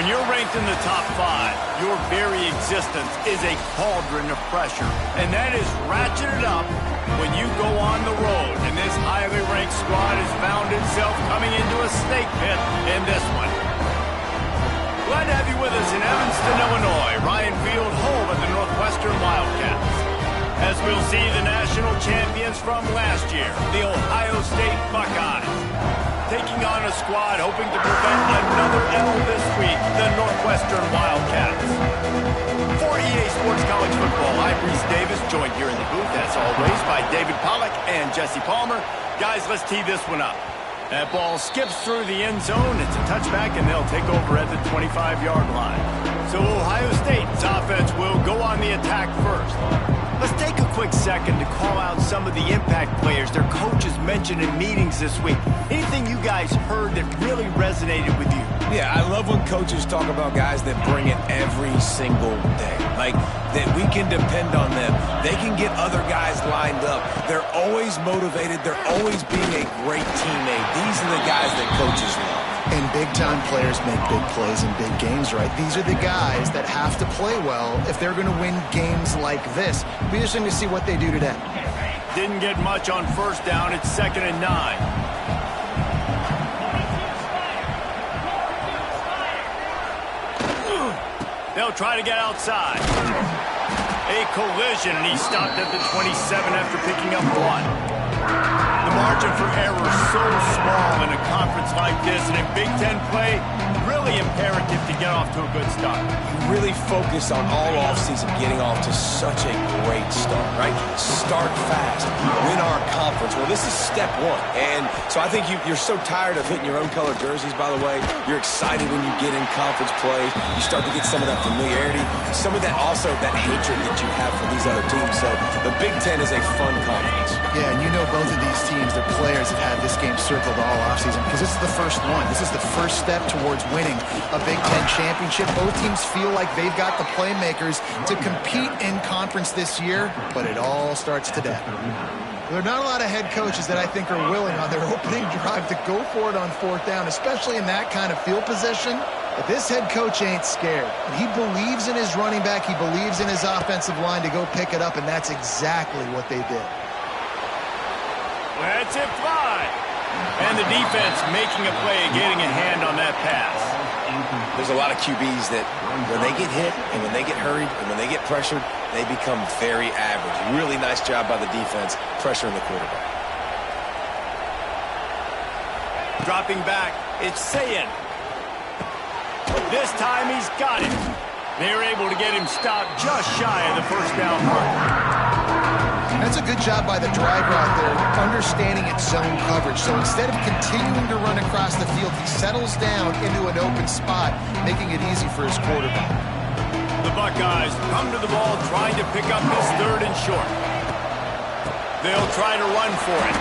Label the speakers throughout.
Speaker 1: you're ranked in the top 5, your very existence is a cauldron of pressure. And that is ratcheted up when you go on the road. And this highly ranked squad has found itself coming into a snake pit in this one. Glad to have you with us in Evanston, Illinois. Ryan Field, home of the Northwestern Wildcats. As we'll see the national champions from last year, the Ohio State Buckeyes, taking on a squad hoping to prevent another L this week, the Northwestern Wildcats. For EA Sports College Football, I'm Reese Davis, joined here in the booth, as always, by David Pollack and Jesse Palmer. Guys, let's tee this one up. That ball skips through the end zone. It's a touchback, and they'll take over at the 25-yard line. So Ohio State's offense will go on the attack first. Let's take a quick second to call out some of the impact players their coaches mentioned in meetings this week. Anything you guys heard that really resonated with you?
Speaker 2: Yeah, I love when coaches talk about guys that bring it every single day. Like, that we can depend on them. They can get other guys lined up. They're always motivated. They're always being a great teammate. These are the guys that coaches love.
Speaker 3: And big-time players make big plays in big games, right? These are the guys that have to play well if they're going to win games like this. It'll be interesting to see what they do today.
Speaker 1: Didn't get much on first down. It's 2nd and 9. They'll try to get outside. A collision, and he stopped at the 27 after picking up 1. The margin for error is so small in a conference like this, and in Big Ten play, really imperative to get off to a good start.
Speaker 2: You really focus on all offseason getting off to such a great start, right? Start fast, win our conference. Well, this is step 1, and so I think you're so tired of hitting your own color jerseys, by the way. You're excited when you get in conference play. You start to get some of that familiarity, some of that also, that hatred that you have for these other teams. So the Big Ten is a fun conference.
Speaker 3: Yeah, and you know both of these teams, their players have had this game circled all offseason because this is the first one. This is the first step towards winning a Big Ten championship. Both teams feel like they've got the playmakers to compete in conference this year, but it all starts today. There are not a lot of head coaches that I think are willing on their opening drive to go for it on 4th down, especially in that kind of field position. But this head coach ain't scared. He believes in his running back. He believes in his offensive line to go pick it up, and that's exactly what they did.
Speaker 1: Let's it fly. And the defense making a play, getting a hand on that pass.
Speaker 2: There's a lot of QBs that when they get hit and when they get hurried and when they get pressured, they become very average. Really nice job by the defense pressuring the quarterback.
Speaker 1: Dropping back, it's Sayin. This time he's got it. They're able to get him stopped just shy of the first down mark.
Speaker 3: That's a good job by the drag route there, understanding its zone coverage. So instead of continuing to run across the field, he settles down into an open spot, making it easy for his quarterback.
Speaker 1: The Buckeyes come to the ball trying to pick up this 3rd and short. They'll try to run for it.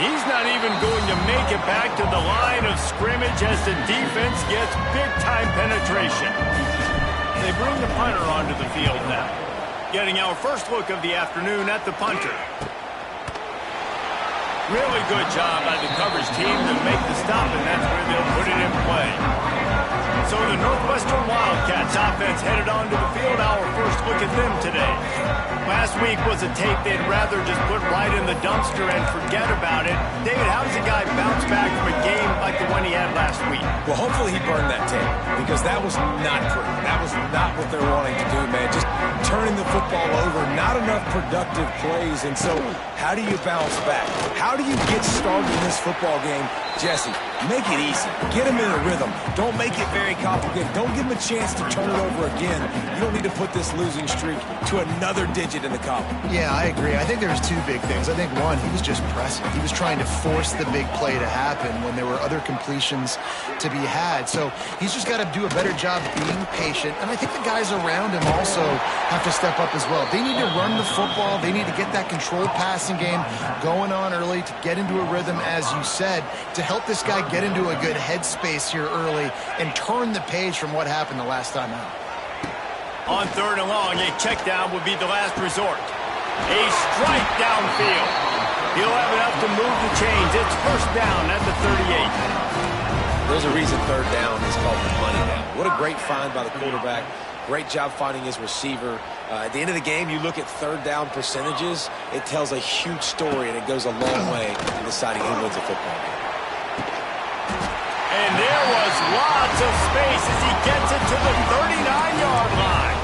Speaker 1: He's not even going to make it back to the line of scrimmage as the defense gets big-time penetration. They bring the punter onto the field now. Getting our first look of the afternoon at the punter. Really good job by the coverage team to make the stop, and that's where they'll put it in play. So the Northwestern Wildcats offense headed onto the field. Our first look at them today. Last week was a tape they'd rather just put right in the dumpster and forget about it. David, how does a guy bounce back from a game like the one he had last week?
Speaker 2: Well, hopefully he burned that tape because that was not pretty. That was not what they're wanting to do, man. Just turning the football over, not enough productive plays. And so how do you bounce back? How do you get started in this football game? Jesse, make it easy. Get him in a rhythm. Don't make it very complicated. Don't give him a chance to turn it over again. You don't need to put this losing streak to another digit in the column.
Speaker 3: Yeah, I agree. I think there's 2 big things. I think, one, he was just pressing. He was trying to force the big play to happen when there were other completions to be had. So he's just got to do a better job being patient. And I think the guys around him also have to step up as well. They need to run the football. They need to get that controlled passing game going on early to get into a rhythm, as you said, to help this guy get into a good headspace here early and turn the page from what happened the last time out.
Speaker 1: On 3rd and long, a check down would be the last resort. A strike downfield. He'll have enough to move the chains. It's 1st down at the 38.
Speaker 2: There's a reason third down is called the money down. What a great find by the quarterback. Great job finding his receiver. At the end of the game, you look at third down percentages. It tells a huge story, and it goes a long way in deciding who wins a football game.
Speaker 1: And there was lots of space as he gets it to the 39-yard line.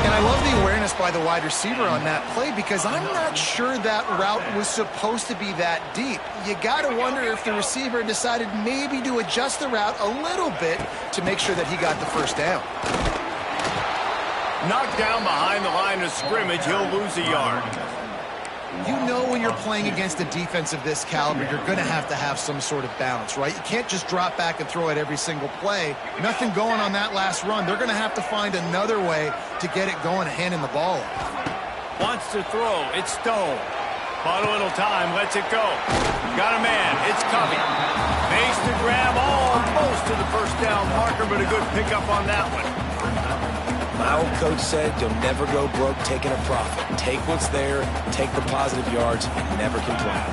Speaker 3: And I love the awareness by the wide receiver on that play because I'm not sure that route was supposed to be that deep. You got to wonder if the receiver decided maybe to adjust the route a little bit to make sure that he got the first down.
Speaker 1: Knocked down behind the line of scrimmage, he'll lose a yard.
Speaker 3: You know when you're playing against a defense of this caliber, you're going to have some sort of balance, right? You can't just drop back and throw it every single play. Nothing going on that last run. They're going to have to find another way to get it going and handing the ball off.
Speaker 1: Wants to throw. It's Stone. Bought a little time. Lets it go. Got a man. It's Covey. Makes the grab almost to the first down marker, but a good pickup on that one.
Speaker 2: My old coach said you'll never go broke taking a profit. Take what's there, take the positive yards, and never complain.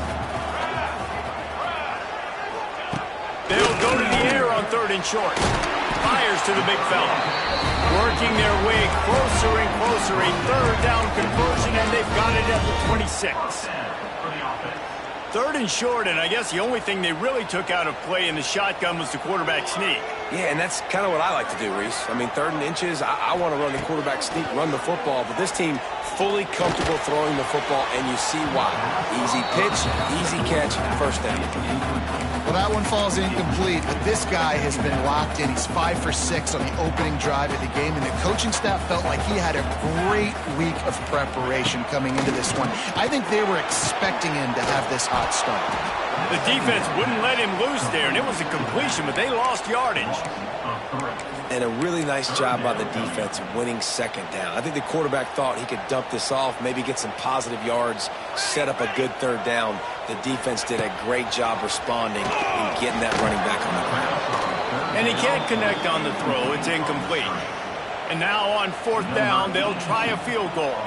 Speaker 1: They'll go to the air on third and short. Fires to the big fella. Working their way closer and closer. A third down conversion, and they've got it at the 26. Third and short, and I guess the only thing they really took out of play in the shotgun was the quarterback sneak.
Speaker 2: Yeah, and that's kind of what I like to do, Reese. I mean, third and inches, I want to run the quarterback sneak, run the football, but this team fully comfortable throwing the football, and you see why. Easy pitch, easy catch, first down.
Speaker 3: Well, that one falls incomplete, but this guy has been locked in. He's 5 for 6 on the opening drive of the game, and the coaching staff felt like he had a great week of preparation coming into this one. I think they were expecting him to have this hot start.
Speaker 1: The defense wouldn't let him loose there, and it was a completion, but they lost yardage.
Speaker 2: And a really nice job by the defense winning second down. I think the quarterback thought he could dump this off, maybe get some positive yards, set up a good third down. The defense did a great job responding and getting that running back on the ground.
Speaker 1: And he can't connect on the throw. It's incomplete. And now on fourth down, they'll try a field goal.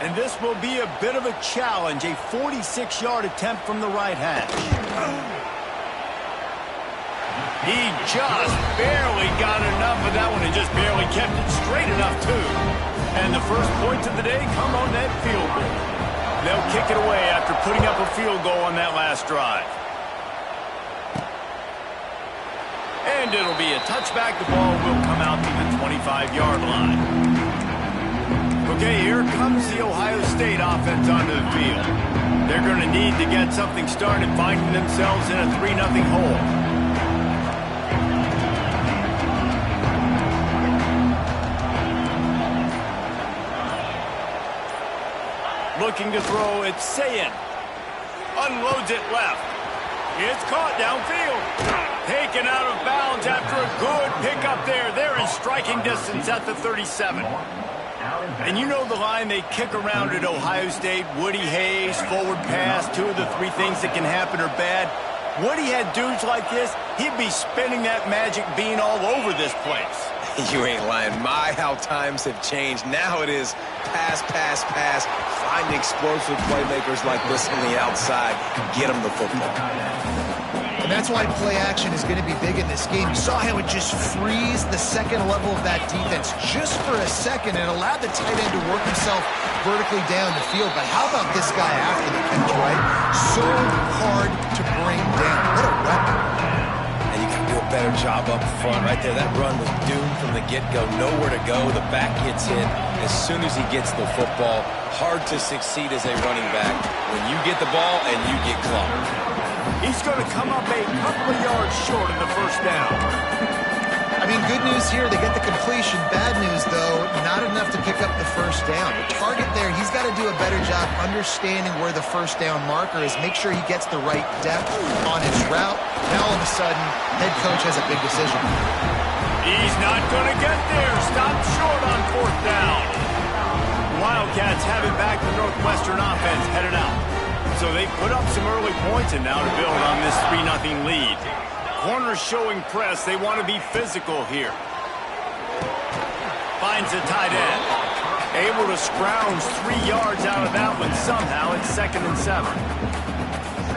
Speaker 1: And this will be a bit of a challenge, a 46-yard attempt from the right hash. He just barely got enough of that one and just barely kept it straight enough, too. And the first points of the day come on that field goal. They'll kick it away after putting up a field goal on that last drive. And it'll be a touchback. The ball will come out to the 25-yard line. Okay, here comes the Ohio State offense onto the field. They're going to need to get something started, finding themselves in a 3-0 hole. Looking to throw, it's Sayin. Unloads it left. It's caught downfield. Taken out of bounds after a good pickup there. They're in striking distance at the 37. And you know the line they kick around at Ohio State, Woody Hayes, forward pass, 2 of the 3 things that can happen are bad. Woody had dudes like this, he'd be spinning that magic bean all over this place.
Speaker 2: You ain't lying. My, how times have changed. Now it is pass, pass, pass. Find explosive playmakers like this on the outside. Get them the football.
Speaker 3: And that's why play action is going to be big in this game. You saw how it just frees the second level of that defense just for a second and allowed the tight end to work himself vertically down the field. But how about this guy after the catch, right? So hard to bring down. What a weapon.
Speaker 2: And you got to do a better job up front right there. That run was doomed from the get-go. Nowhere to go. The back gets hit as soon as he gets the football. Hard to succeed as a running back when you get the ball and you get clocked.
Speaker 1: He's going to come up a couple of yards short of the first down.
Speaker 3: I mean, good news here, they get the completion. Bad news, though, not enough to pick up the first down. The target there, he's got to do a better job understanding where the first down marker is, make sure he gets the right depth on his route. Now, all of a sudden, head coach has a big decision.
Speaker 1: He's not going to get there. Stopped short on fourth down. Wildcats have it back. The Northwestern offense headed out. So they put up some early points and now to build on this 3-0 lead. Corners showing press. They want to be physical here. Finds the tight end. Able to scrounge 3 yards out of that one somehow. It's 2nd and 7.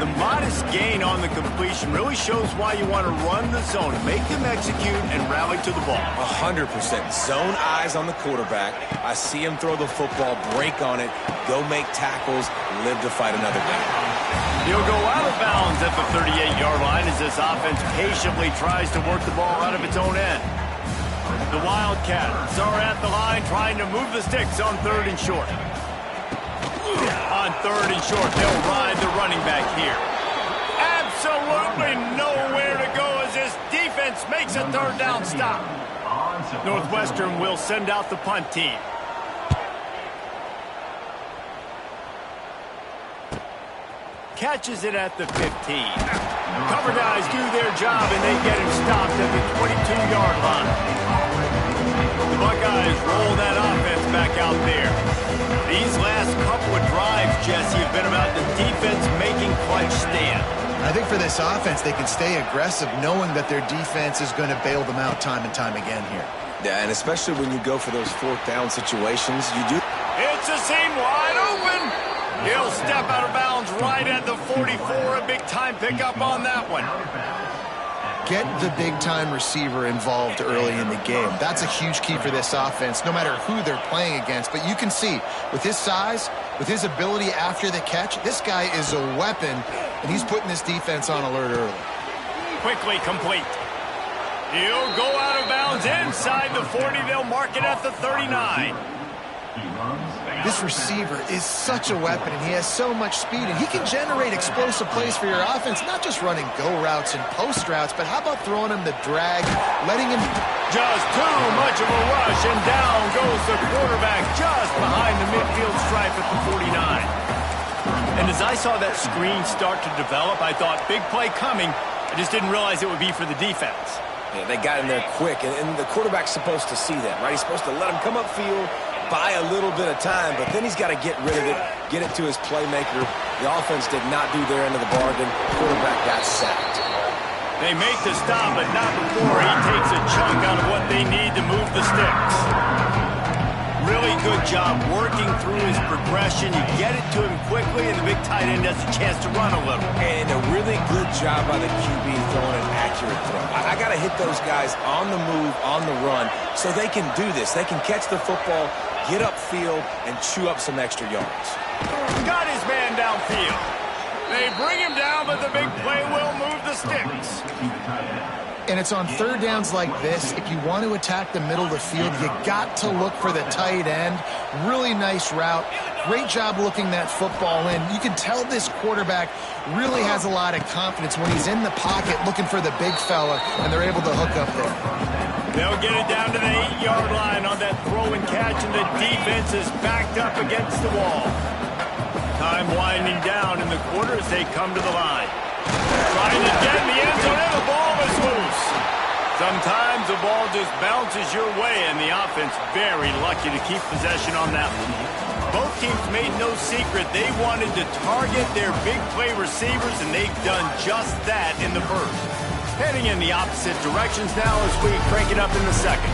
Speaker 1: The modest gain on the completion really shows why you want to run the zone, make him execute, and rally to the ball.
Speaker 2: 100%. Zone eyes on the quarterback. I see him throw the football, break on it, go make tackles, live to fight another day.
Speaker 1: He'll go out of bounds at the 38-yard line as this offense patiently tries to work the ball out of its own end. The Wildcats are at the line trying to move the sticks on 3rd and short. On 3rd and short, they'll ride the running back here. Absolutely nowhere to go as this defense makes a 3rd down stop. Northwestern will send out the punt team. Catches it at the 15. Cover guys do their job, and they get him stopped at the 22-yard line. The Buckeyes roll that offense back out there. These last couple of drives, Jesse, have been about the defense making clutch stand.
Speaker 3: I think for this offense, they can stay aggressive knowing that their defense is going to bail them out time and time again here.
Speaker 2: Yeah, and especially when you go for those 4th down situations, you do.
Speaker 1: It's a seam wide open. He'll step out of bounds right at the 44. A big-time pickup on that one.
Speaker 3: Get the big-time receiver involved early in the game. That's a huge key for this offense, no matter who they're playing against. But you can see, with his size, with his ability after the catch, this guy is a weapon, and he's putting this defense on alert early.
Speaker 1: Quickly complete. He'll go out of bounds inside the 40. They'll mark it at the 39.
Speaker 3: This receiver is such a weapon, and he has so much speed, and he can generate explosive plays for your offense, not just running go routes and post routes, but how about throwing him the drag, letting him...
Speaker 1: Just too much of a rush, and down goes the quarterback just behind the midfield stripe at the 49. And as I saw that screen start to develop, I thought, big play coming. I just didn't realize it would be for the defense.
Speaker 2: Yeah, they got in there quick, and the quarterback's supposed to see that, right? He's supposed to let him come upfield, buy a little bit of time, but then he's got to get rid of it, get it to his playmaker. The offense did not do their end of the bargain. Quarterback got sacked.
Speaker 1: They make the stop, but not before he takes a chunk out of what they need to move the sticks. Really good job working through his progression. You get it to him quickly, and the big tight end has a chance to run a little.
Speaker 2: And a really good job by the QB throwing an accurate throw. I got to hit those guys on the move, on the run, so they can do this. They can catch the football, get upfield, and chew up some extra yards.
Speaker 1: Got his man downfield. They bring him down, but the big play will move the sticks.
Speaker 3: And it's on 3rd downs like this. If you want to attack the middle of the field, you got to look for the tight end. Really nice route. Great job looking that football in. You can tell this quarterback really has a lot of confidence when he's in the pocket looking for the big fella, and they're able to hook up there.
Speaker 1: They'll get it down to the 8-yard line on that throw and catch, and the defense is backed up against the wall. Time winding down in the quarter as they come to the line. Trying to get in the end zone, and the ball is loose. Sometimes the ball just bounces your way, and the offense very lucky to keep possession on that one. Both teams made no secret they wanted to target their big play receivers, and they've done just that in the first. Heading in the opposite directions now as we crank it up in the second.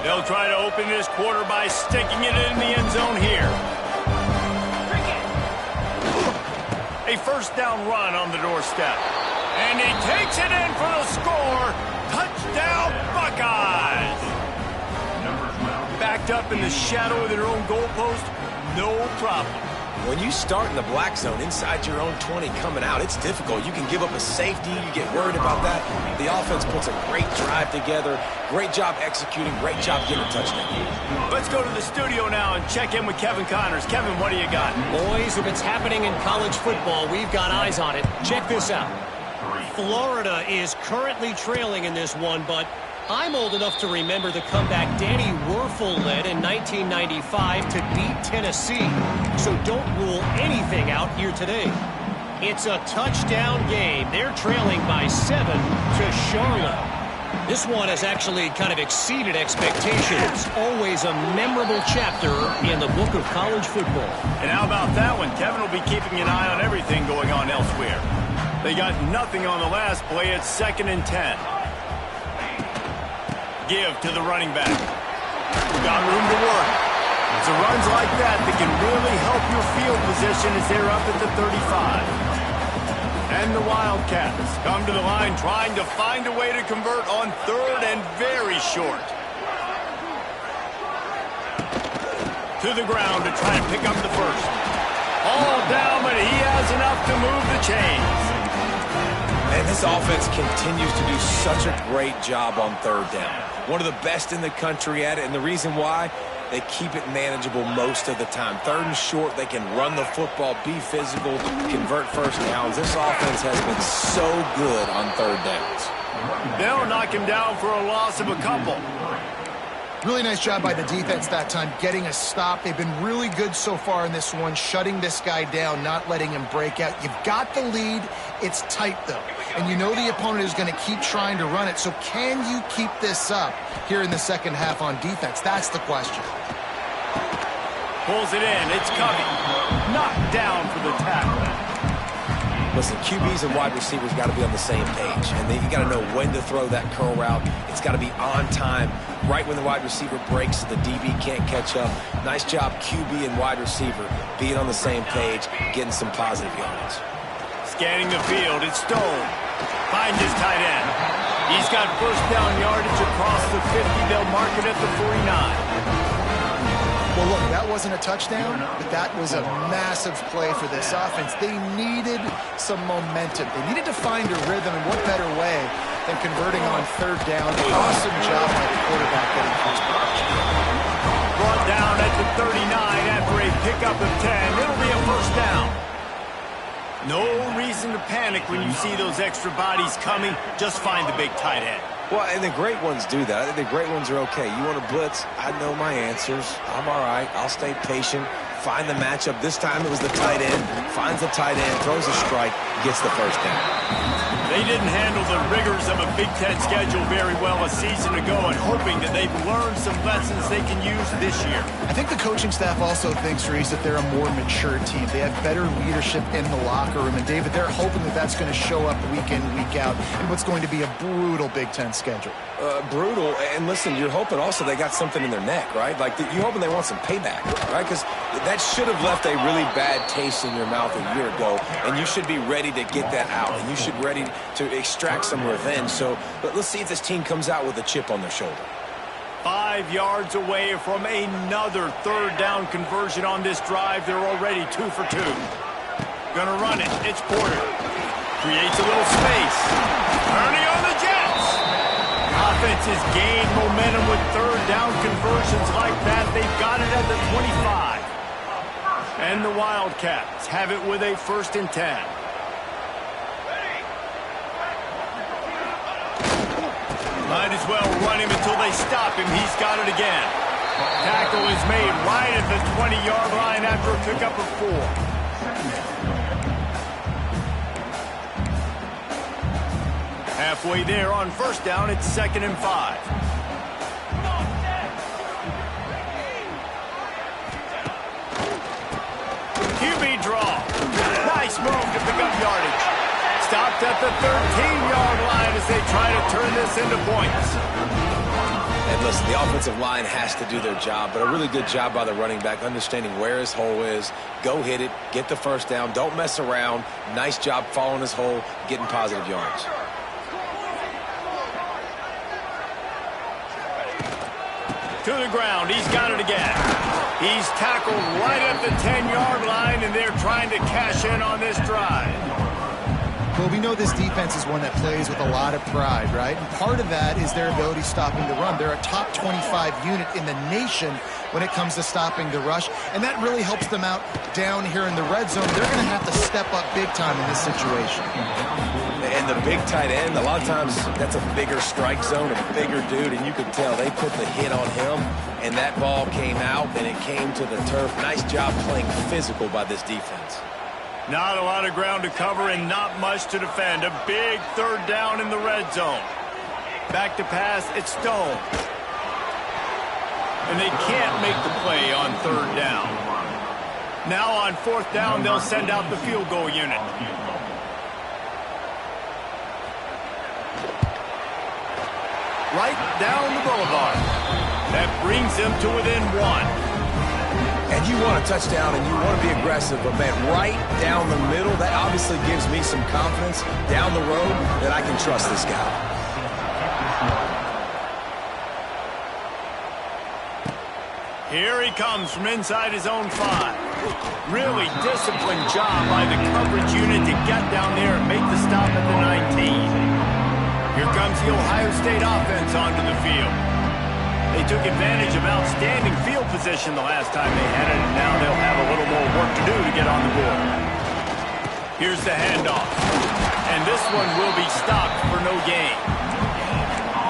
Speaker 1: They'll try to open this quarter by sticking it in the end zone here. A 1st down run on the doorstep. And he takes it in for the score. Touchdown, Buckeyes! Backed up in the shadow of their own goalpost, no problem.
Speaker 2: When you start in the black zone inside your own 20 coming out, it's difficult. You can give up a safety. You get worried about that. The offense puts a great drive together. Great job executing. Great job getting a touchdown.
Speaker 1: Let's go to the studio now and check in with Kevin Connors. Kevin, what do you got?
Speaker 4: Boys, if it's happening in college football, we've got eyes on it. Check this out. Florida is currently trailing in this one, but I'm old enough to remember the comeback Danny Werfel led in 1995 to beat Tennessee. So don't rule anything out here today. It's a touchdown game. They're trailing by 7 to Charlotte. This one has actually kind of exceeded expectations. Always a memorable chapter in the book of college football.
Speaker 1: And how about that one? Kevin will be keeping an eye on everything going on elsewhere. They got nothing on the last play. It's 2nd and 10. Give to the running back. Got room to work. It's runs like that that can really help your field position as they're up at the 35. And the Wildcats come to the line trying to find a way to convert on third and very short. To the ground to try and pick up the first. All down, but he has enough to move the chains.
Speaker 2: And this offense continues to do such a great job on third down. One of the best in the country at it, and the reason why, they keep it manageable most of the time. Third and short, they can run the football, be physical, convert first downs. This offense has been so good on third downs.
Speaker 1: They'll knock him down for a loss of a couple.
Speaker 3: Really nice job by the defense that time, getting a stop. They've been really good so far in this one, shutting this guy down, not letting him break out. You've got the lead. It's tight, though. And you know the opponent is going to keep trying to run it. So can you keep this up here in the second half on defense? That's the question.
Speaker 1: Pulls it in. It's Covey. Knocked down for the tackle.
Speaker 2: Listen, QBs and wide receivers got to be on the same page. And you got to know when to throw that curl route. It's got to be on time, right when the wide receiver breaks so the DB can't catch up. Nice job, QB and wide receiver, being on the same page, getting some positive yards.
Speaker 1: Scanning the field, it's Stone. Finds his tight end. He's got first down yardage across the 50. They'll mark it at the 49.
Speaker 3: Well, look, that wasn't a touchdown, but that was a massive play for this offense. They needed some momentum. They needed to find a rhythm, and what better way than converting on third down. Awesome job by the quarterback getting first production.
Speaker 1: Brought down at the 39 after a pickup of 10. It'll be a first down. No reason to panic when you see those extra bodies coming. Just find the big tight end.
Speaker 2: Well, and the great ones do that. I think the great ones are okay. You want to blitz? I know my answers. I'm all right. I'll stay patient. Find the matchup. This time it was the tight end. Finds the tight end, throws a strike, gets the first down.
Speaker 1: They didn't handle the rigors of a Big Ten schedule very well a season ago, and hoping that they've learned some lessons they can use this year.
Speaker 3: I think the coaching staff also thinks, Reese, that they're a more mature team. They have better leadership in the locker room. And, David, they're hoping that that's going to show up week in, week out in what's going to be a brutal Big Ten schedule.
Speaker 2: Brutal. And, listen, you're hoping also they got something in their neck, right? Like, you're hoping they want some payback, right? Because that should have left a really bad taste in your mouth a year ago, and you should be ready to get that out, and you should be ready to extract some revenge. So let's see if this team comes out with a chip on their shoulder.
Speaker 1: 5 yards away from another third down conversion on this drive. They're already 2 for 2. Gonna run it. It's Porter. Creates a little space. Turning on the Jets. Offense has gained momentum with third down conversions like that. They've got it at the 25. And the Wildcats have it with a 1st and 10. Might as well run him until they stop him. He's got it again. Tackle is made right at the 20-yard line after a pickup of 4. Halfway there on first down, it's 2nd and 5. QB draw. Nice move to pick up yardage. Stopped at the 13-yard line as they try to turn this into points.
Speaker 2: And listen, the offensive line has to do their job, but a really good job by the running back, understanding where his hole is. Go hit it, get the first down, don't mess around. Nice job following his hole, getting positive yards.
Speaker 1: To the ground, he's got it again. He's tackled right at the 10-yard line, and they're trying to cash in on this drive.
Speaker 3: Well, we know this defense is one that plays with a lot of pride, right? And part of that is their ability stopping the run. They're a top 25 unit in the nation when it comes to stopping the rush, and that really helps them out down here in the red zone. They're going to have to step up big time in this situation.
Speaker 2: And the big tight end, a lot of times that's a bigger strike zone, a bigger dude, and you could tell they put the hit on him, and that ball came out, and it came to the turf. Nice job playing physical by this defense.
Speaker 1: Not a lot of ground to cover and not much to defend. A big third down in the red zone. Back to pass, it's Stone. And they can't make the play on third down. Now on 4th down, they'll send out the field goal unit. right down the boulevard. That brings them to within 1.
Speaker 2: And you want a touchdown and you want to be aggressive, but, man, right down the middle, that obviously gives me some confidence down the road that I can trust this guy.
Speaker 1: Here he comes from inside his own 5. Really disciplined job by the coverage unit to get down there and make the stop at the 19. Here comes the Ohio State offense onto the field. They took advantage of outstanding field position the last time they had it, and now they'll have a little more work to do to get on the board. Here's the handoff. And this one will be stopped for no gain.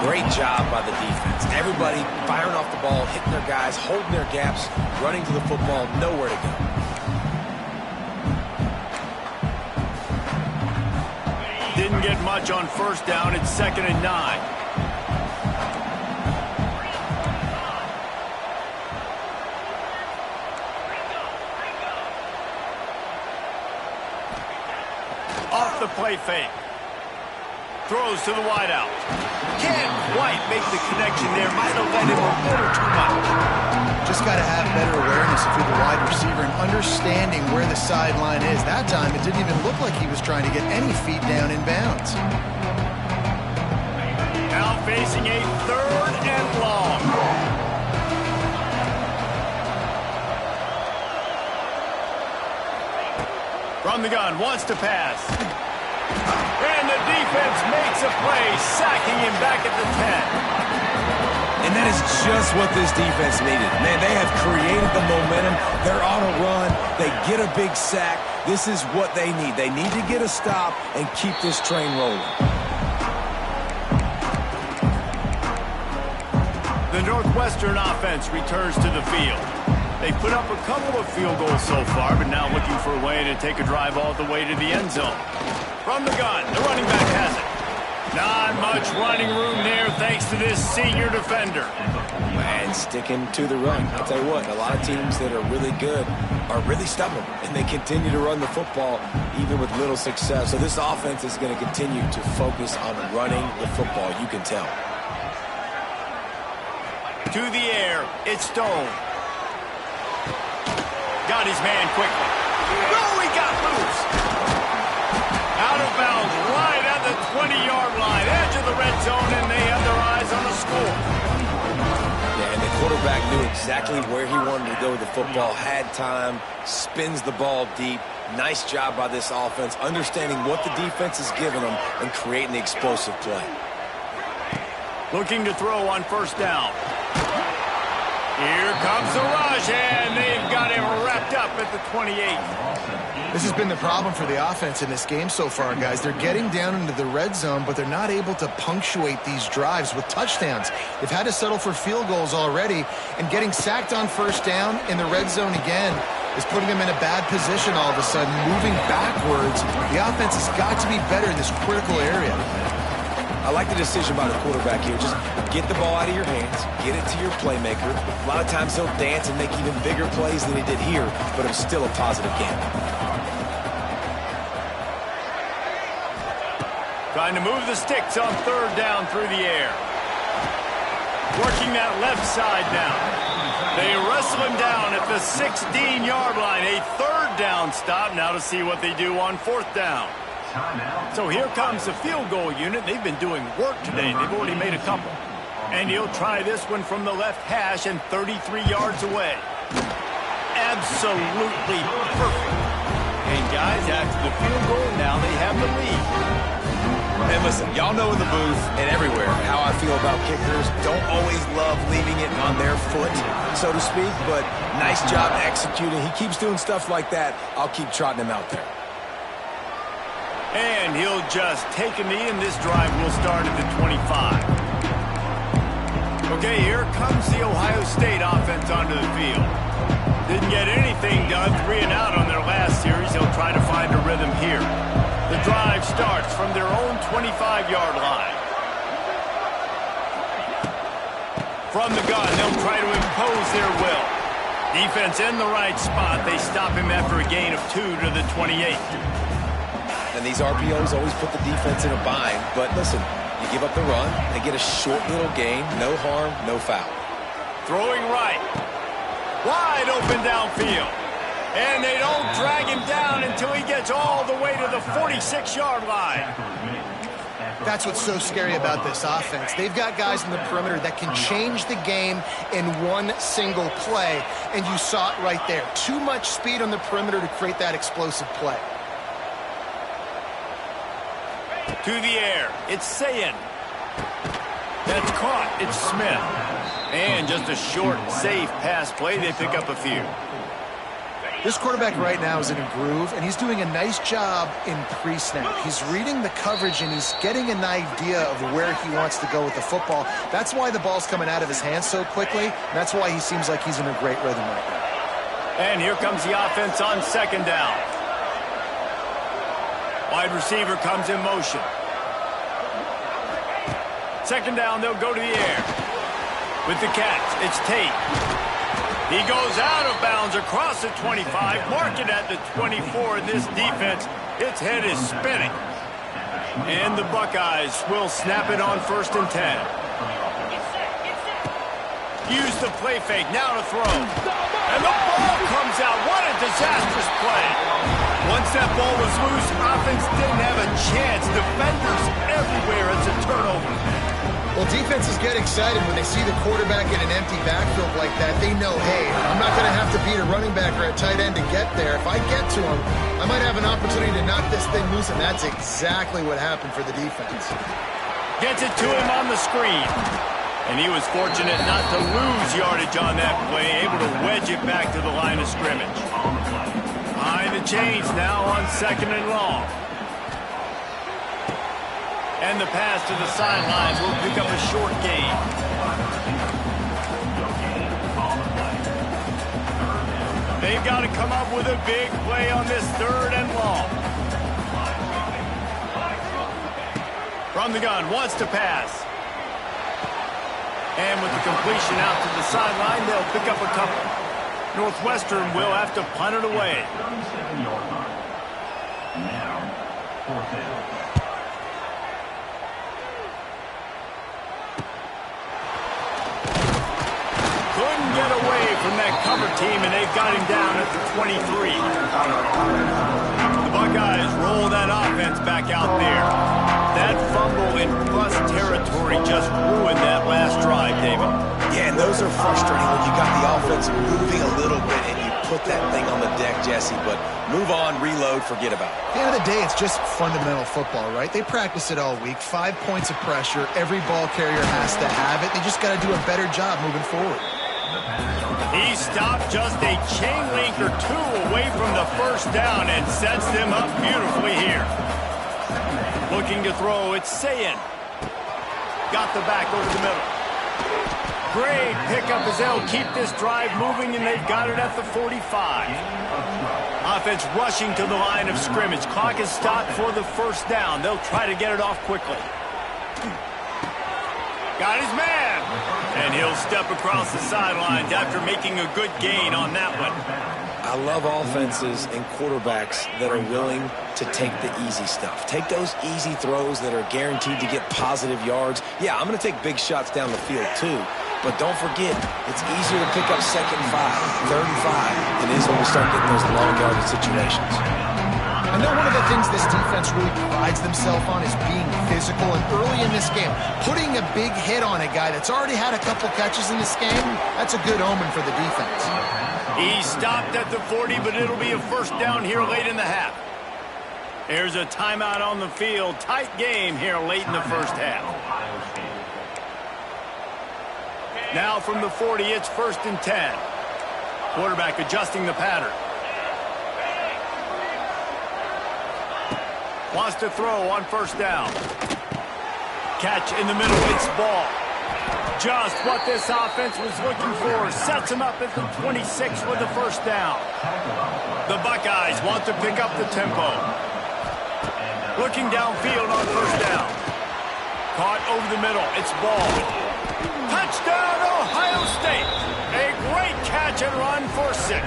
Speaker 2: Great job by the defense. Everybody firing off the ball, hitting their guys, holding their gaps, running to the football, nowhere to go.
Speaker 1: Didn't get much on first down. It's 2nd and 9. Off the play fake. Throws to the wideout. Can't quite make the connection there. Might have led him a little too much.
Speaker 3: Just got to have better awareness if you're the wide receiver and understanding where the sideline is. That time, it didn't even look like he was trying to get any feet down in bounds.
Speaker 1: Now facing a 3rd and long. From the gun, wants to pass. And the defense makes a play, sacking him back at the 10.
Speaker 2: And that is just what this defense needed. Man, they have created the momentum. They're on a run. They get a big sack. This is what they need. They need to get a stop and keep this train rolling.
Speaker 1: The Northwestern offense returns to the field. They put up a couple of field goals so far, but now looking for a way to take a drive all the way to the end zone. From the gun, the running back has it. Not much running room there thanks to this senior defender.
Speaker 2: And sticking to the run. I'll tell you what, a lot of teams that are really good are really stubborn, and they continue to run the football even with little success. So this offense is going to continue to focus on running the football, you can tell.
Speaker 1: To the air, it's Stone. Got his man quickly. Oh, he got loose. Out of bounds, right at the 20-yard line, edge of the red zone, and they have their eyes on the score.
Speaker 2: Yeah, and the quarterback knew exactly where he wanted to go with the football, had time, spins the ball deep. Nice job by this offense, understanding what the defense is giving them and creating the explosive play.
Speaker 1: Looking to throw on first down. Here comes the rush, and they've got him wrapped up at the 28.
Speaker 3: This has been the problem for the offense in this game so far, guys. They're getting down into the red zone, but they're not able to punctuate these drives with touchdowns. They've had to settle for field goals already, and getting sacked on first down in the red zone again is putting them in a bad position all of a sudden, moving backwards. The offense has got to be better in this critical area.
Speaker 2: I like the decision by the quarterback here. Just get the ball out of your hands, get it to your playmaker. A lot of times he'll dance and make even bigger plays than he did here, but it was still a positive game.
Speaker 1: Trying to move the sticks on third down through the air. Working that left side down. They wrestle him down at the 16-yard line. A 3rd down stop now to see what they do on 4th down. So here comes the field goal unit. They've been doing work today. They've already made a couple. And he'll try this one from the left hash and 33 yards away. Absolutely perfect. And guys, after the field goal, now they have the lead.
Speaker 2: And listen, y'all know in the booth and everywhere how I feel about kickers. Don't always love leaving it on their foot, so to speak, but nice job executing. He keeps doing stuff like that. I'll keep trotting him out there.
Speaker 1: And he'll just take a knee, and this drive will start at the 25. Okay, here comes the Ohio State offense onto the field. Didn't get anything done, 3 and out on their last series. They'll try to find a rhythm here. The drive starts from their own 25-yard line. From the gun, they'll try to impose their will. Defense in the right spot. They stop him after a gain of 2 to the 28.
Speaker 2: And these RPOs always put the defense in a bind. But listen, You give up the run, they get a short little gain, no harm, no foul.
Speaker 1: Throwing right. Wide open downfield. And they don't drag him down until he gets all the way to the 46-yard line.
Speaker 3: That's what's so scary about this offense. They've got guys in the perimeter that can change the game in one single play, and you saw it right there. Too much speed on the perimeter to create that explosive play.
Speaker 1: To the air, it's Sayin. That's caught, it's Smith. And just a short, safe pass play, they pick up a few.
Speaker 3: This quarterback right now is in a groove, and he's doing a nice job in pre-snap. He's reading the coverage, and he's getting an idea of where he wants to go with the football. That's why the ball's coming out of his hands so quickly. That's why he seems like he's in a great rhythm right now.
Speaker 1: And here comes the offense on second down. Wide receiver comes in motion. Second down, they'll go to the air. With the catch, it's Tate. He goes out of bounds across the 25, mark it at the 24, and this defense, its head is spinning. And the Buckeyes will snap it on 1st and 10. Use the play fake, now to throw. And the ball comes out. What a disastrous play. Once that ball was loose, offense didn't have a chance. Defenders everywhere. It's a turnover.
Speaker 3: Well, defenses get excited when they see the quarterback in an empty backfield like that. They know, hey, I'm not going to have to beat a running back or a tight end to get there. If I get to him, I might have an opportunity to knock this thing loose, and that's exactly what happened for the defense.
Speaker 1: Gets it to him on the screen. And he was fortunate not to lose yardage on that play, able to wedge it back to the line of scrimmage. Behind the chains now on 2nd and long. And the pass to the sideline will pick up a short gain. They've got to come up with a big play on this 3rd and long. From the gun, wants to pass. And with the completion out to the sideline, they'll pick up a couple. Northwestern will have to punt it away. Couldn't get away from that cover team, and they've got him down at the 23. The Buckeyes roll that offense back out there. That fumble in plus territory just ruined that last drive, David.
Speaker 2: Yeah, and those are frustrating when you got the offense moving a little bit and you put that thing on the deck, Jesse. But move on, reload, forget about it.
Speaker 3: At the end of the day, it's just fundamental football, right? They practice it all week. 5 points of pressure. Every ball carrier has to have it. They just got to do a better job moving forward.
Speaker 1: He stopped just a chain link or two away from the 1st down and sets them up beautifully here. Looking to throw, it's Sayin. Got the back over the middle. Great pickup as they'll keep this drive moving, and they've got it at the 45. Offense rushing to the line of scrimmage. Clock is stopped for the 1st down. They'll try to get it off quickly. Got his man. And he'll step across the sidelines after making a good gain on that one.
Speaker 2: I love offenses and quarterbacks that are willing to take the easy stuff. Take those easy throws that are guaranteed to get positive yards. Yeah, I'm going to take big shots down the field too. But don't forget, it's easier to pick up 2nd and 5, 3rd and 5 than it is when we start getting those long yardage situations.
Speaker 3: I know one of the things this defense really prides themselves on is being physical, and early in this game, putting a big hit on a guy that's already had a couple catches in this game, that's a good omen for the defense.
Speaker 1: He stopped at the 40, but it'll be a 1st down here late in the half. There's a timeout on the field. Tight game here late in the 1st half. Now from the 40, it's 1st and 10. Quarterback adjusting the pattern. Wants to throw on 1st down. Catch in the middle, it's ball. Just what this offense was looking for. Sets him up at the 26 with the 1st down. The Buckeyes want to pick up the tempo. Looking downfield on 1st down. Caught over the middle, it's ball. Touchdown, Ohio State. A great catch and run for 6.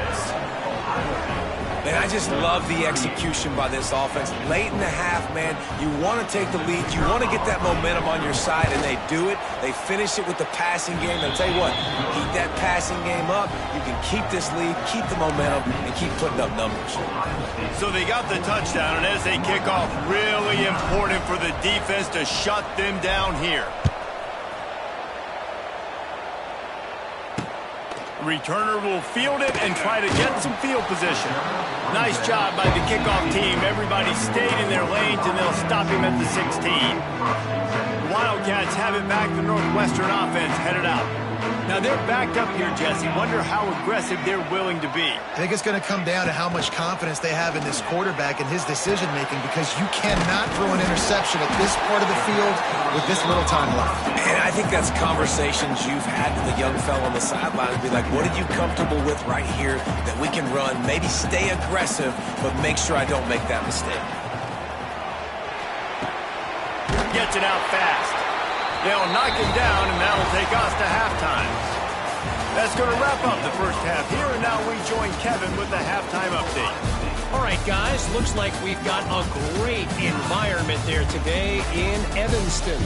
Speaker 2: And I just love the execution by this offense. Late in the half, man, you want to take the lead. You want to get that momentum on your side, and they do it. They finish it with the passing game. I'll tell you what, keep that passing game up. You can keep this lead, keep the momentum, and keep putting up numbers.
Speaker 1: So they got the touchdown, and as they kick off, really important for the defense to shut them down here. Returner will field it and try to get some field position. Nice job by the kickoff team. Everybody stayed in their lanes, and they'll stop him at the 16. The Wildcats have it back. The Northwestern offense headed out. Now they're backed up here, Jesse. Wonder how aggressive they're willing to be.
Speaker 3: I think it's going to come down to how much confidence they have in this quarterback and his decision-making, because you cannot throw an interception at this part of the field with this little time left.
Speaker 2: And I think that's conversations you've had with the young fellow on the sideline to be like, what are you comfortable with right here that we can run? Maybe stay aggressive, but make sure I don't make that mistake.
Speaker 1: Gets it out fast. They'll knock him down, and that'll take us to halftime. That's going to wrap up the first half here, and now we join Kevin with the halftime update.
Speaker 4: All right, guys, looks like we've got a great environment there today in Evanston.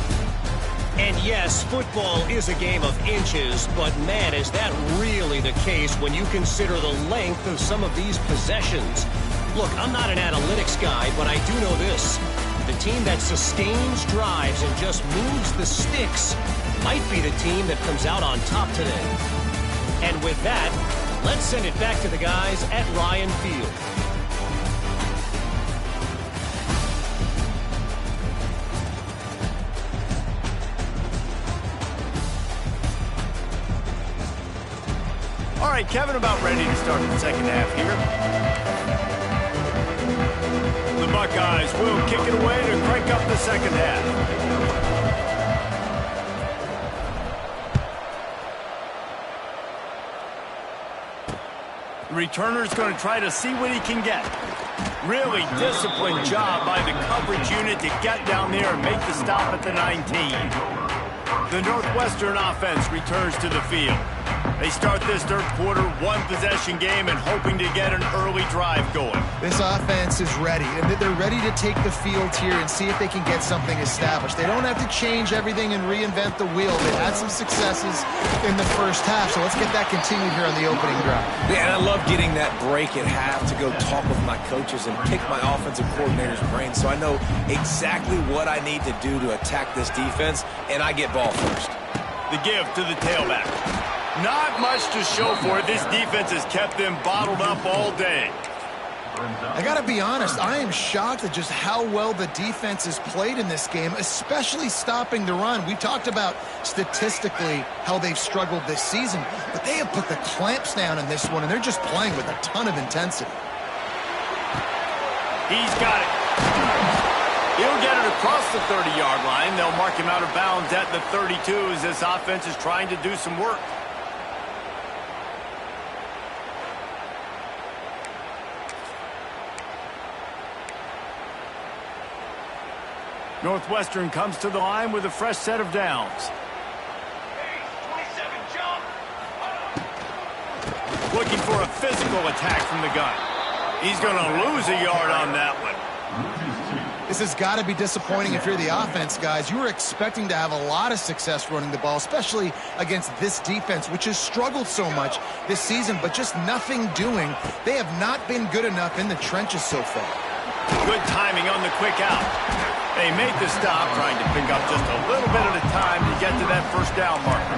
Speaker 4: And yes, football is a game of inches, but man, is that really the case when you consider the length of some of these possessions. Look, I'm not an analytics guy, but I do know this. The team that sustains drives and just moves the sticks might be the team that comes out on top today. And with that, let's send it back to the guys at Ryan Field.
Speaker 1: All right, Kevin, about ready to start the second half here. The Buckeyes will kick it away to crank up the second half. The returner's going to try to see what he can get. Really disciplined job by the coverage unit to get down there and make the stop at the 19. The Northwestern offense returns to the field. They start this third quarter, one-possession game, and hoping to get an early drive going.
Speaker 3: This offense is ready, and they're ready to take the field here and see if they can get something established. They don't have to change everything and reinvent the wheel. They had some successes in the first half, so let's get that continued here on the opening drive.
Speaker 2: Yeah, and I love getting that break at half to go talk with my coaches and pick my offensive coordinator's brain so I know exactly what I need to do to attack this defense, and I get ball first.
Speaker 1: The give to the tailback. Not much to show for it. This defense has kept them bottled up all day.
Speaker 3: I got to be honest, I am shocked at just how well the defense has played in this game, especially stopping the run. We talked about statistically how they've struggled this season, but they have put the clamps down in this one, and they're just playing with a ton of intensity.
Speaker 1: He's got it. He'll get it across the 30-yard line. They'll mark him out of bounds at the 32 as this offense is trying to do some work. Northwestern comes to the line with a fresh set of downs. Looking for a physical attack from the gun. He's going to lose a yard on that one.
Speaker 3: This has got to be disappointing if you're the offense, guys. You were expecting to have a lot of success running the ball, especially against this defense, which has struggled so much this season, but just nothing doing. They have not been good enough in the trenches so far.
Speaker 1: Good timing on the quick out. They make the stop, trying to pick up just a little bit at a time to get to that first down marker.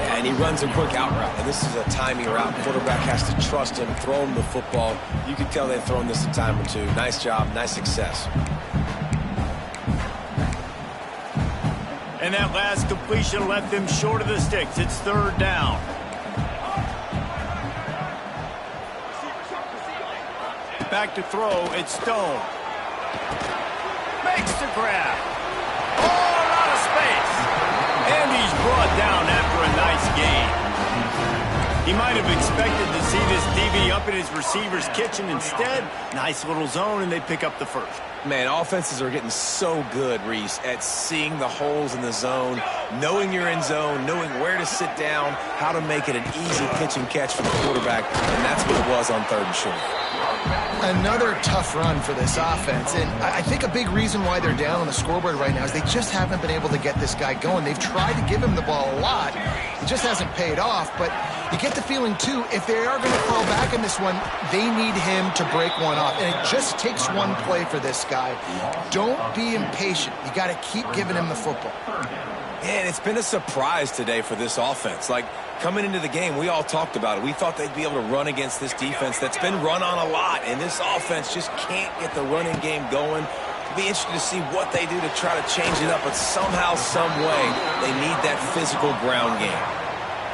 Speaker 2: Yeah, and he runs a quick out route. And this is a timing route. Quarterback has to trust him, throw him the football. You can tell they've thrown this a time or two. Nice job, nice success.
Speaker 1: And that last completion left them short of the sticks. It's third down. Back to throw, it's Stone. Makes the grab. Oh, out of space. And he's brought down after a nice gain. He might have expected to see this DB up in his receiver's kitchen. Instead, nice little zone, and they pick up the first.
Speaker 2: Man, offenses are getting so good, Reese, at seeing the holes in the zone, knowing you're in zone, knowing where to sit down, how to make it an easy pitch and catch for the quarterback, and that's what it was on 3rd and short.
Speaker 3: Another tough run for this offense, and I think a big reason why they're down on the scoreboard right now is they just haven't been able to get this guy going. They've tried to give him the ball a lot. It just hasn't paid off, but you get the feeling, too, if they are going to fall back in this one, they need him to break one off, and it just takes one play for this guy. Don't be impatient. You got to keep giving him the football.
Speaker 2: And it's been a surprise today for this offense. Like, coming into the game, we all talked about it. We thought they'd be able to run against this defense that's been run on a lot, and this offense just can't get the running game going. It'll be interesting to see what they do to try to change it up, but somehow, some way, they need that physical ground game.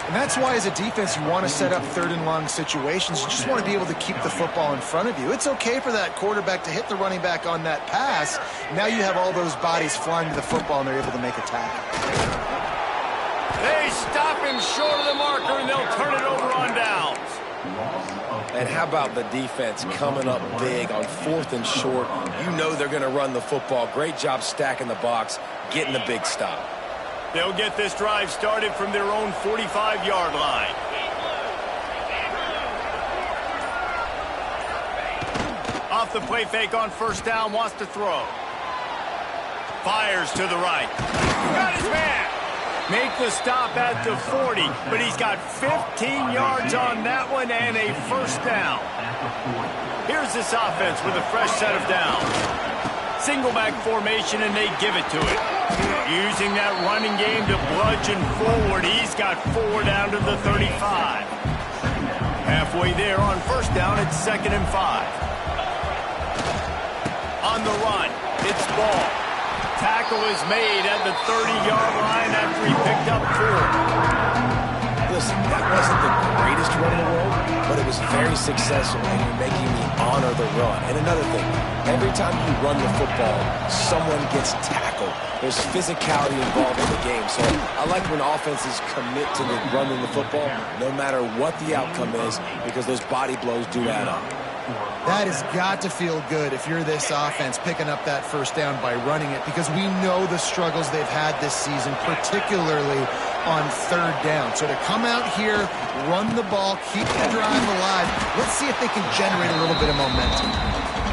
Speaker 3: And that's why, as a defense, you want to set up 3rd and long situations. You just want to be able to keep the football in front of you. It's okay for that quarterback to hit the running back on that pass. Now you have all those bodies flying to the football, and they're able to make a tackle.
Speaker 1: They stop him short of the marker, and they'll turn it over on downs.
Speaker 2: And how about the defense coming up big on 4th and short? You know they're going to run the football. Great job stacking the box, getting the big stop.
Speaker 1: They'll get this drive started from their own 45-yard line. Off the play fake on 1st down, wants to throw. Fires to the right. Got his man. Make the stop at the 40, but he's got 15 yards on that one and a 1st down. Here's this offense with a fresh set of downs. Single back formation, and they give it to it. Using that running game to bludgeon forward. He's got 4 down to the 35. Halfway there on 1st down, it's 2nd and 5. On the run, it's Ball. Tackle is made at the 30-yard line after he picked up 4.
Speaker 2: Listen, that wasn't the greatest run in the world, but it was very successful, and you're making me honor the run. And another thing, every time you run the football, someone gets tackled. There's physicality involved in the game. So I like when offenses commit to the running the football, no matter what the outcome is, because those body blows do add up.
Speaker 3: That has got to feel good if you're this offense picking up that 1st down by running it, because we know the struggles they've had this season, particularly on 3rd down. So to come out here, run the ball, keep the drive alive, let's see if they can generate a little bit of momentum.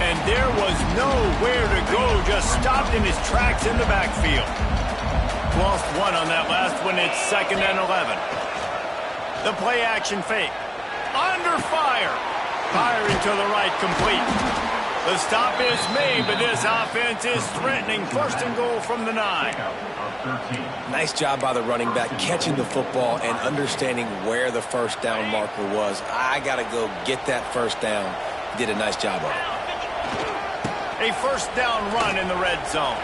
Speaker 1: And there was nowhere to go, just stopped in his tracks in the backfield. Lost 1 on that last one, it's 2nd and 11. The play action fake. Under fire. Firing to the right, complete. The stop is made, but this offense is threatening. 1st and goal from the 9.
Speaker 2: Nice job by the running back, catching the football and understanding where the 1st down marker was. I got to go get that 1st down. Did a nice job of it.
Speaker 1: A 1st down run in the red zone.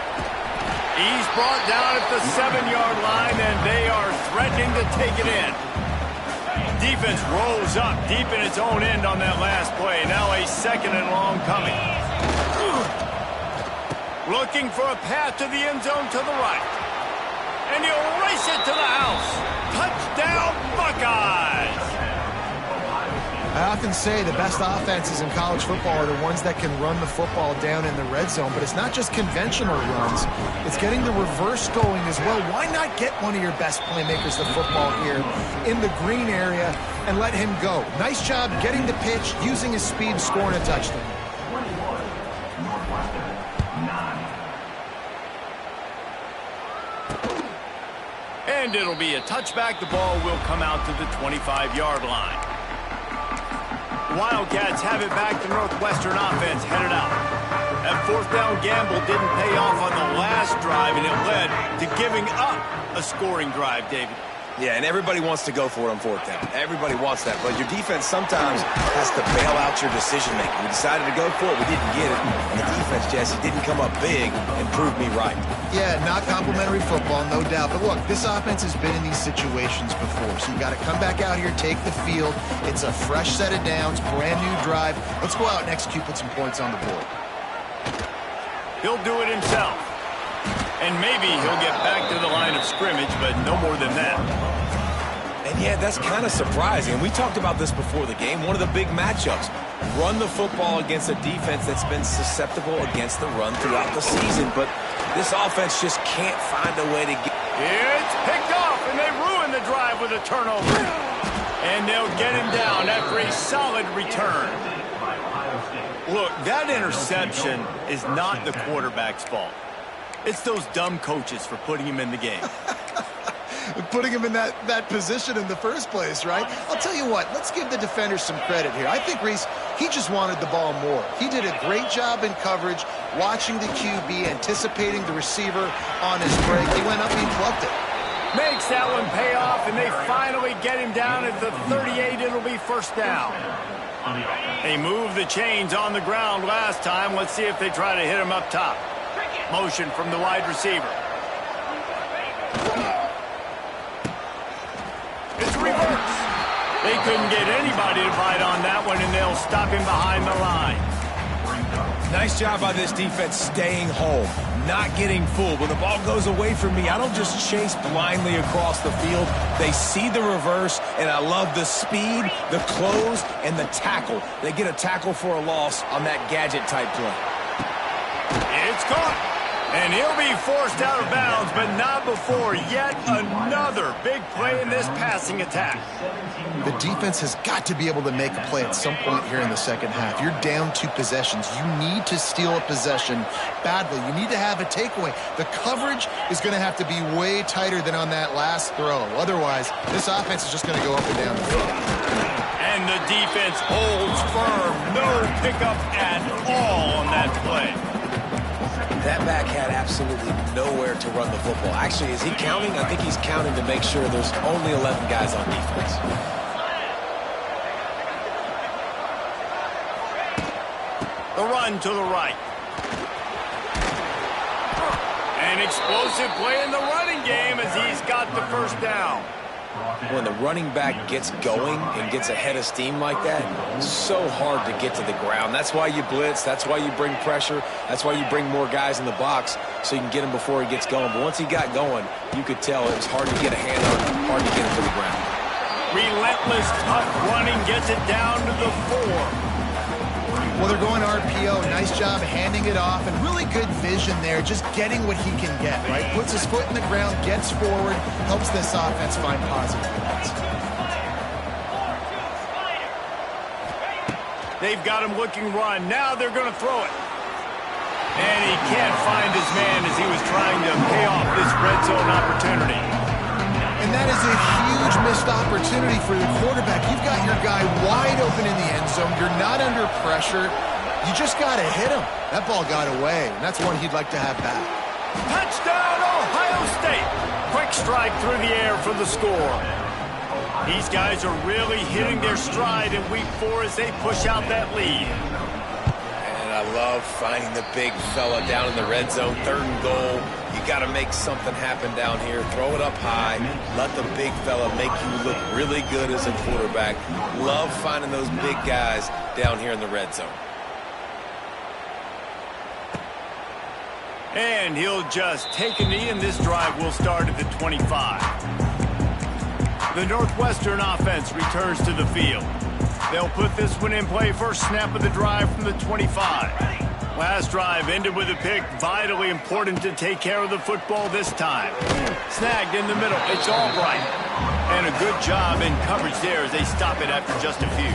Speaker 1: He's brought down at the 7-yard line, and they are threatening to take it in. Defense rolls up deep in its own end on that last play. Now a 2nd and long coming. Looking for a path to the end zone to the right. And he'll race it to the house. Touchdown, Buckeyes!
Speaker 3: I often say the best offenses in college football are the ones that can run the football down in the red zone, but it's not just conventional runs. It's getting the reverse going as well. Why not get one of your best playmakers the football here in the green area and let him go? Nice job getting the pitch, using his speed, scoring a touchdown.
Speaker 1: And it'll be a touchback. The ball will come out to the 25-yard line. Wildcats have it back. The Northwestern offense headed out. That 4th down gamble didn't pay off on the last drive, and it led to giving up a scoring drive, David.
Speaker 2: Yeah, and everybody wants to go for it on 4th down. Everybody wants that, but your defense sometimes has to bail out your decision-making. We decided to go for it. We didn't get it. And the defense, Jesse, didn't come up big and prove me right.
Speaker 3: Yeah, not complimentary football, no doubt. But look, this offense has been in these situations before, so you got to come back out here, take the field. It's a fresh set of downs, brand new drive. Let's go out and execute, put some points on the board.
Speaker 1: He'll do it himself. And maybe he'll get back to the line of scrimmage, but no more than that.
Speaker 2: And And yeah, that's kind of surprising. We talked about this before the game. One of the big matchups. Run the football against a defense that's been susceptible against the run throughout the season. But this offense just can't find a way to get...
Speaker 1: It's picked off, and they ruin the drive with a turnover. And they'll get him down after a solid return. Look, that interception is not the quarterback's fault. It's those dumb coaches for putting him in the game.
Speaker 3: Putting him in that position in the first place, right? I'll tell you what, let's give the defender some credit here. I think, Reese, he just wanted the ball more. He did a great job in coverage, watching the QB, anticipating the receiver on his break. He went up and he plucked it.
Speaker 1: Makes that one pay off, and they finally get him down at the 38. It'll be first down. They moved the chains on the ground last time. Let's see if they try to hit him up top. Motion from the wide receiver. It's reverse. They couldn't get anybody to bite on that one, and they'll stop him behind the line.
Speaker 2: Nice job by this defense staying home, not getting fooled. When the ball goes away from me, I don't just chase blindly across the field. They see the reverse, and I love the speed, the close, and the tackle. They get a tackle for a loss on that gadget-type play.
Speaker 1: It's caught. And he'll be forced out of bounds, but not before yet another big play in this passing attack.
Speaker 3: The defense has got to be able to make a play at some point here in the second half. You're down 2 possessions. You need to steal a possession badly. You need to have a takeaway. The coverage is going to have to be way tighter than on that last throw. Otherwise, this offense is just going to go up and down the field.
Speaker 1: And the defense holds firm. No pickup at all on that play.
Speaker 2: That back had absolutely nowhere to run the football. Actually, is he counting? I think he's counting to make sure there's only 11 guys on defense.
Speaker 1: The run to the right. An explosive play in the running game as he's got the first down.
Speaker 2: When the running back gets going and gets ahead of steam like that, it's so hard to get to the ground. That's why you blitz. That's why you bring pressure. That's why you bring more guys in the box so you can get him before he gets going. But once he got going, you could tell it was hard to get a hand on him, hard to get him to the ground.
Speaker 1: Relentless, tough running gets it down to the 4.
Speaker 3: Well, they're going RPO. Nice job handing it off, and really good vision there, just getting what he can get, right? Puts his foot in the ground, gets forward, helps this offense find positive points.
Speaker 1: They've got him looking run. Now they're going to throw it. And he can't find his man as he was trying to pay off this red zone opportunity.
Speaker 3: And that is a huge missed opportunity for the quarterback. You've got your guy wide open in the end zone. You're not under pressure. You just got to hit him. That ball got away, and that's one he'd like to have back.
Speaker 1: Touchdown, Ohio State. Quick strike through the air for the score. These guys are really hitting their stride in week 4 as they push out that lead.
Speaker 2: And I love finding the big fella down in the red zone, 3rd and goal. You got to make something happen down here. Throw it up high. Let the big fella make you look really good as a quarterback. Love finding those big guys down here in the red zone.
Speaker 1: And he'll just take a knee, and this drive will start at the 25. The Northwestern offense returns to the field. They'll put this one in play first snap of the drive from the 25. Last drive ended with a pick. Vitally important to take care of the football this time. Snagged in the middle. It's all right. And a good job in coverage there as they stop it after just a few.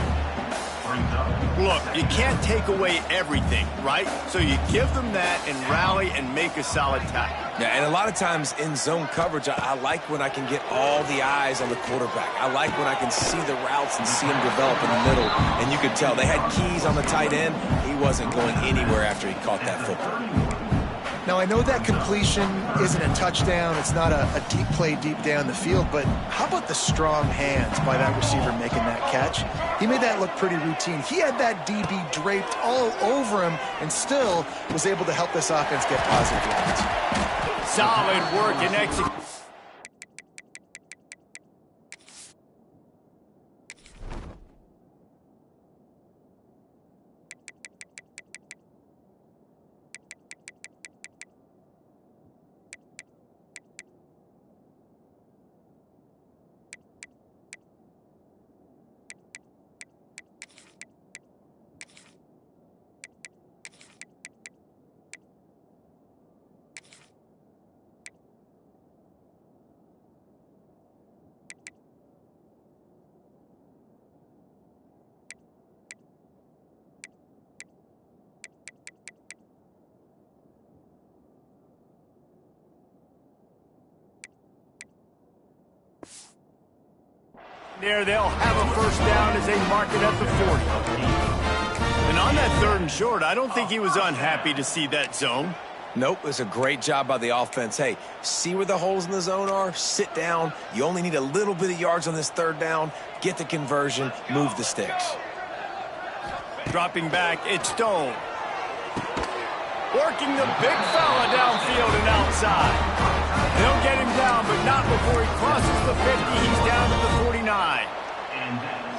Speaker 1: Look, you can't take away everything, right? So you give them that and rally and make a solid tackle.
Speaker 2: Yeah, and a lot of times in zone coverage, I like when I can get all the eyes on the quarterback. I like when I can see the routes and see him develop in the middle. And you could tell they had keys on the tight end. He wasn't going anywhere after he caught that football.
Speaker 3: Now, I know that completion isn't a touchdown. It's not a deep play deep down the field, but how about the strong hands by that receiver making that catch? He made that look pretty routine. He had that DB draped all over him and still was able to help this offense get positive yards.
Speaker 1: Solid work and execution. There, they'll have a first down as they mark it at the 40. And on that 3rd and short, I don't think he was unhappy to see that zone.
Speaker 2: Nope, it's a great job by the offense. Hey, see where the holes in the zone are? Sit down. You only need a little bit of yards on this 3rd down. Get the conversion. Move the sticks.
Speaker 1: Dropping back, it's Stone. Working the big fella downfield and outside. They'll get him down, but not before he crosses the 50. He's down to the 49.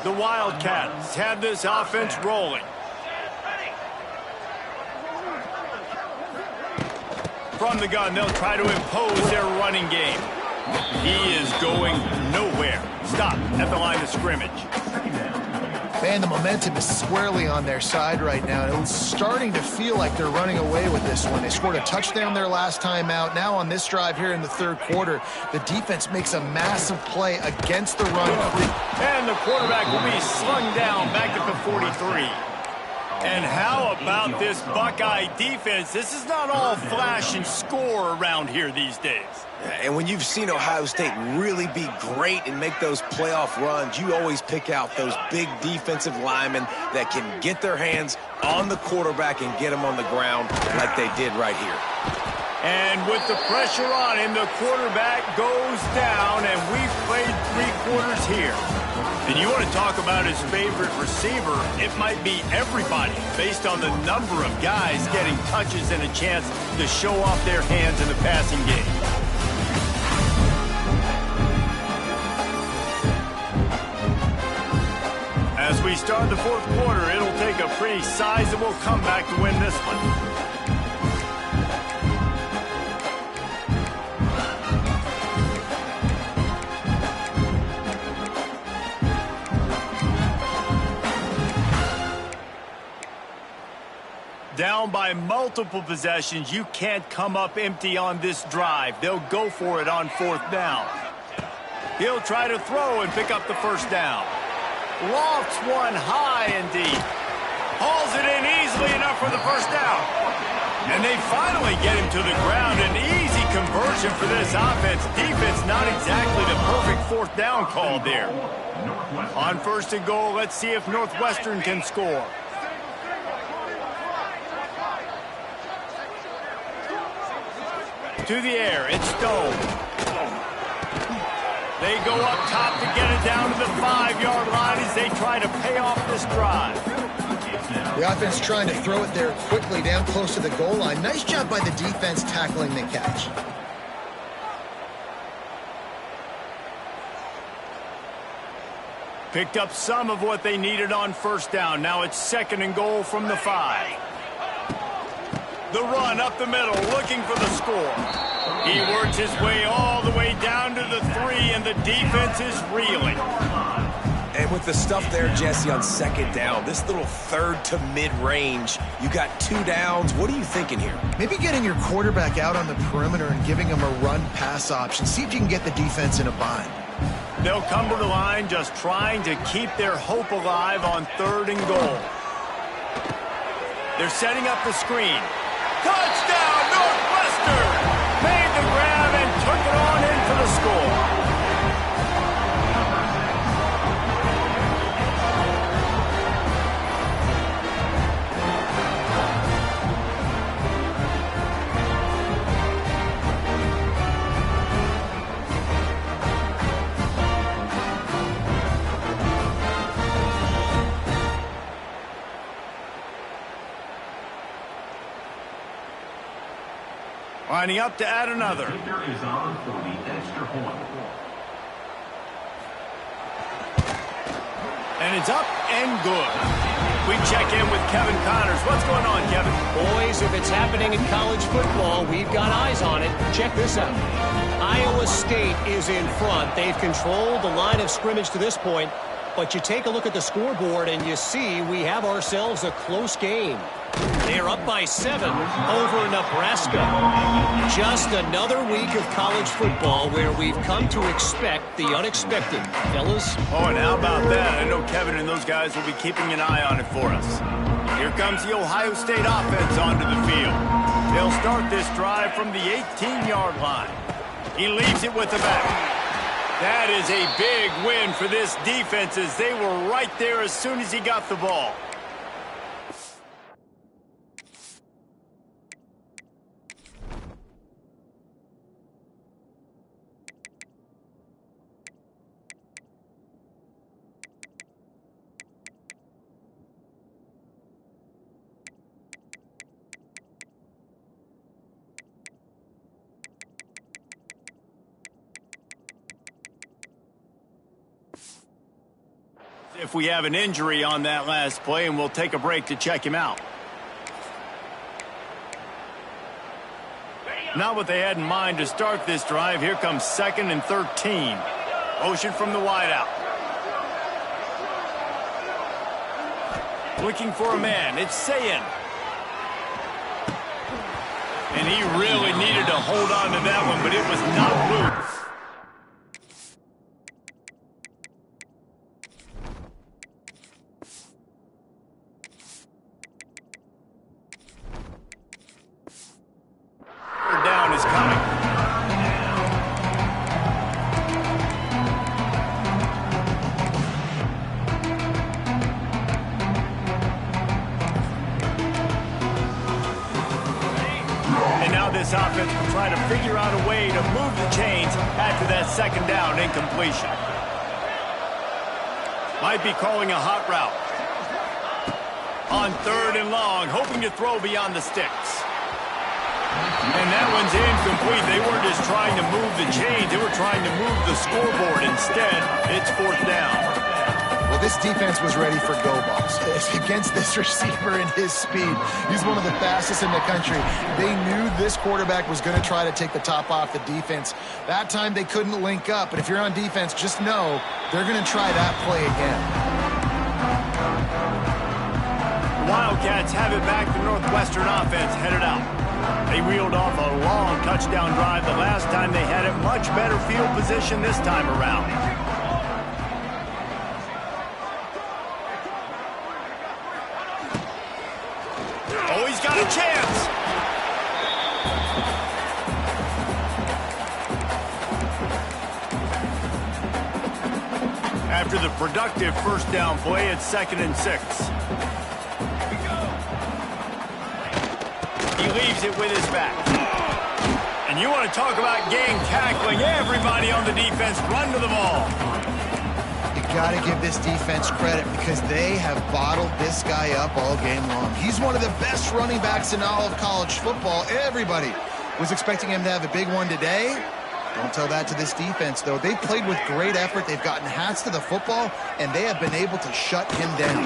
Speaker 1: The Wildcats have this offense rolling. From the gun, they'll try to impose their running game. He is going nowhere. Stop at the line of scrimmage.
Speaker 3: Man, the momentum is squarely on their side right now. And it's starting to feel like they're running away with this one. They scored a touchdown their last time out. Now on this drive here in the 3rd quarter, the defense makes a massive play against the run.
Speaker 1: And the quarterback will be slung down back at the 43. And how about this Buckeye defense? This is not all flash and score around here these days.
Speaker 2: And when you've seen Ohio State really be great and make those playoff runs, you always pick out those big defensive linemen that can get their hands on the quarterback and get him on the ground like they did right here.
Speaker 1: And with the pressure on him, the quarterback goes down, and we've played 3 quarters here. And you want to talk about his favorite receiver, it might be everybody based on the number of guys getting touches and a chance to show off their hands in the passing game. As we start the 4th quarter, it'll take a pretty sizable comeback to win this one. Down by multiple possessions, you can't come up empty on this drive. They'll go for it on 4th down. He'll try to throw and pick up the first down. Lofts one high and deep. Hauls it in easily enough for the first down. And they finally get him to the ground. An easy conversion for this offense. Defense not exactly the perfect 4th down call there. On 1st and goal, let's see if Northwestern can score. To the air, it's Stone. They go up top to get it down to the 5-yard line as they try to pay off this drive.
Speaker 3: The offense trying to throw it there quickly down close to the goal line. Nice job by the defense tackling the catch.
Speaker 1: Picked up some of what they needed on 1st down. Now it's 2nd and goal from the 5. The run up the middle, looking for the score. He works his way all the way down to the 3, and the defense is reeling.
Speaker 2: And with the stuff there, Jesse, on 2nd down, this little 3rd to mid-range, you got 2 downs. What are you thinking here?
Speaker 3: Maybe getting your quarterback out on the perimeter and giving him a run-pass option. See if you can get the defense in a bind.
Speaker 1: They'll come to the line just trying to keep their hope alive on 3rd and goal. They're setting up the screen. Touchdown, Northwestern! Made the grab and took it on in for the score. Lining up to add another. And it's up and good. We check in with Kevin Connors. What's going on, Kevin?
Speaker 4: Boys, if it's happening in college football, we've got eyes on it. Check this out. Iowa State is in front. They've controlled the line of scrimmage to this point. But you take a look at the scoreboard and you see we have ourselves a close game. They're up by 7 over Nebraska. Just another week of college football where we've come to expect the unexpected. Fellas?
Speaker 1: Oh, and how about that? I know Kevin and those guys will be keeping an eye on it for us. Here comes the Ohio State offense onto the field. They'll start this drive from the 18-yard line. He leaves it with the back. That is a big win for this defense as they were right there as soon as he got the ball. If we have an injury on that last play, and we'll take a break to check him out. Not what they had in mind to start this drive. Here comes 2nd and 13. Motion from the wideout. Looking for a man. It's Sayin. And he really needed to hold on to that one, but it was not loose. Down is coming. And now this offense will try to figure out a way to move the chains after that 2nd down incompletion. Might be calling a hot route. On 3rd and long, hoping to throw beyond the sticks. And that one's incomplete. They weren't just trying to move the chains. They were trying to move the scoreboard. Instead, it's 4th down.
Speaker 3: Well, this defense was ready for go balls. Against this receiver and his speed, he's one of the fastest in the country. They knew this quarterback was going to try to take the top off the defense. That time they couldn't link up. But if you're on defense, just know they're going to try that play again.
Speaker 1: Wildcats have it back. The Northwestern offense headed out. They reeled off a long touchdown drive the last time. They had it much better field position this time around. Oh, he's got a chance. After the productive 1st down play, it's 2nd and 6. He leaves it with his back. And you want to talk about gang tackling. Everybody on the defense run to the ball.
Speaker 3: You got to give this defense credit because they have bottled this guy up all game long. He's one of the best running backs in all of college football. Everybody was expecting him to have a big one today. Don't tell that to this defense, though. They played with great effort. They've gotten hats to the football, and they have been able to shut him down.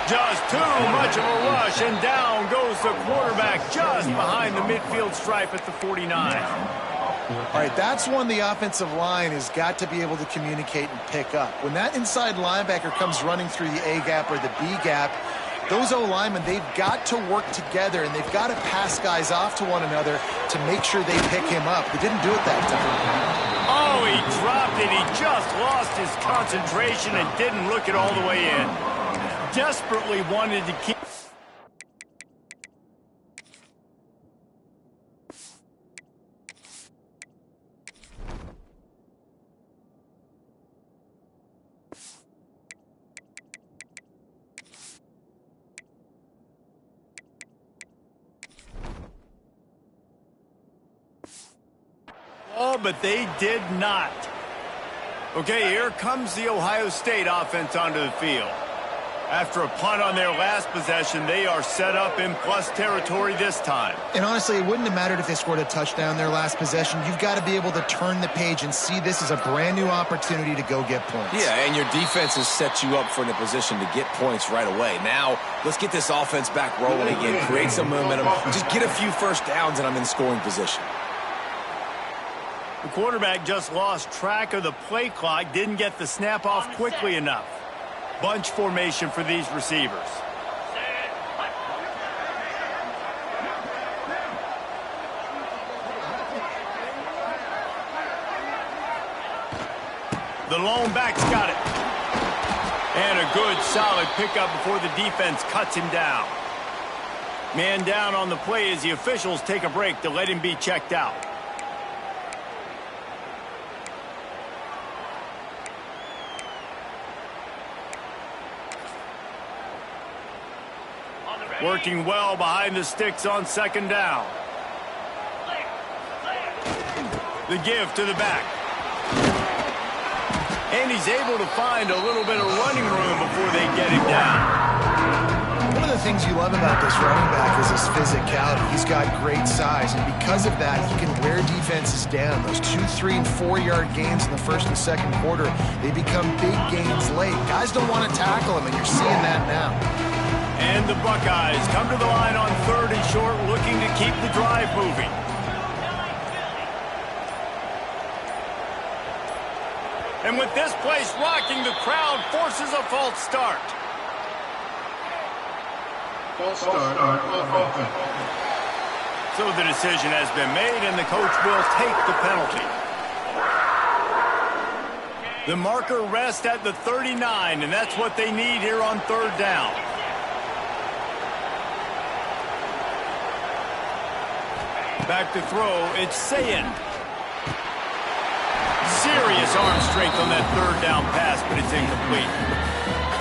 Speaker 1: Just too much of a rush, and down goes the quarterback just behind the midfield stripe at the 49.
Speaker 3: All right, that's one the offensive line has got to be able to communicate and pick up. When that inside linebacker comes running through the A gap or the B gap, those O-linemen, they've got to work together, and they've got to pass guys off to one another to make sure they pick him up. They didn't do it that time.
Speaker 1: Oh, he dropped it. He just lost his concentration and didn't look it all the way in. Desperately wanted to keep... Oh, but they did not. Okay, here comes the Ohio State offense onto the field. After a punt on their last possession, they are set up in plus territory this time.
Speaker 3: And honestly, it wouldn't have mattered if they scored a touchdown their last possession. You've got to be able to turn the page and see this as a brand new opportunity to go get points.
Speaker 2: Yeah, and your defense has set you up for the position to get points right away. Now, let's get this offense back rolling again, create some momentum, just get a few first downs, and I'm in scoring position.
Speaker 1: The quarterback just lost track of the play clock, didn't get the snap off quickly enough. Bunch formation for these receivers. The lone back's got it. And a good, solid pickup before the defense cuts him down. Man down on the play as the officials take a break to let him be checked out. Working well behind the sticks on second down. The give to the back. And he's able to find a little bit of running room before they get him down.
Speaker 3: One of the things you love about this running back is his physicality. He's got great size, and because of that, he can wear defenses down. Those 2, 3, and 4-yard gains in the first and second quarter, they become big gains late. Guys don't want to tackle him, and you're seeing that now.
Speaker 1: And the Buckeyes come to the line on 3rd and short, looking to keep the drive moving. And with this place rocking, the crowd forces a false start.
Speaker 5: False start on offense.
Speaker 1: So the decision has been made, and the coach will take the penalty. The marker rests at the 39, and that's what they need here on 3rd down. Back to throw, it's Sayin. Serious arm strength on that 3rd down pass, but it's incomplete.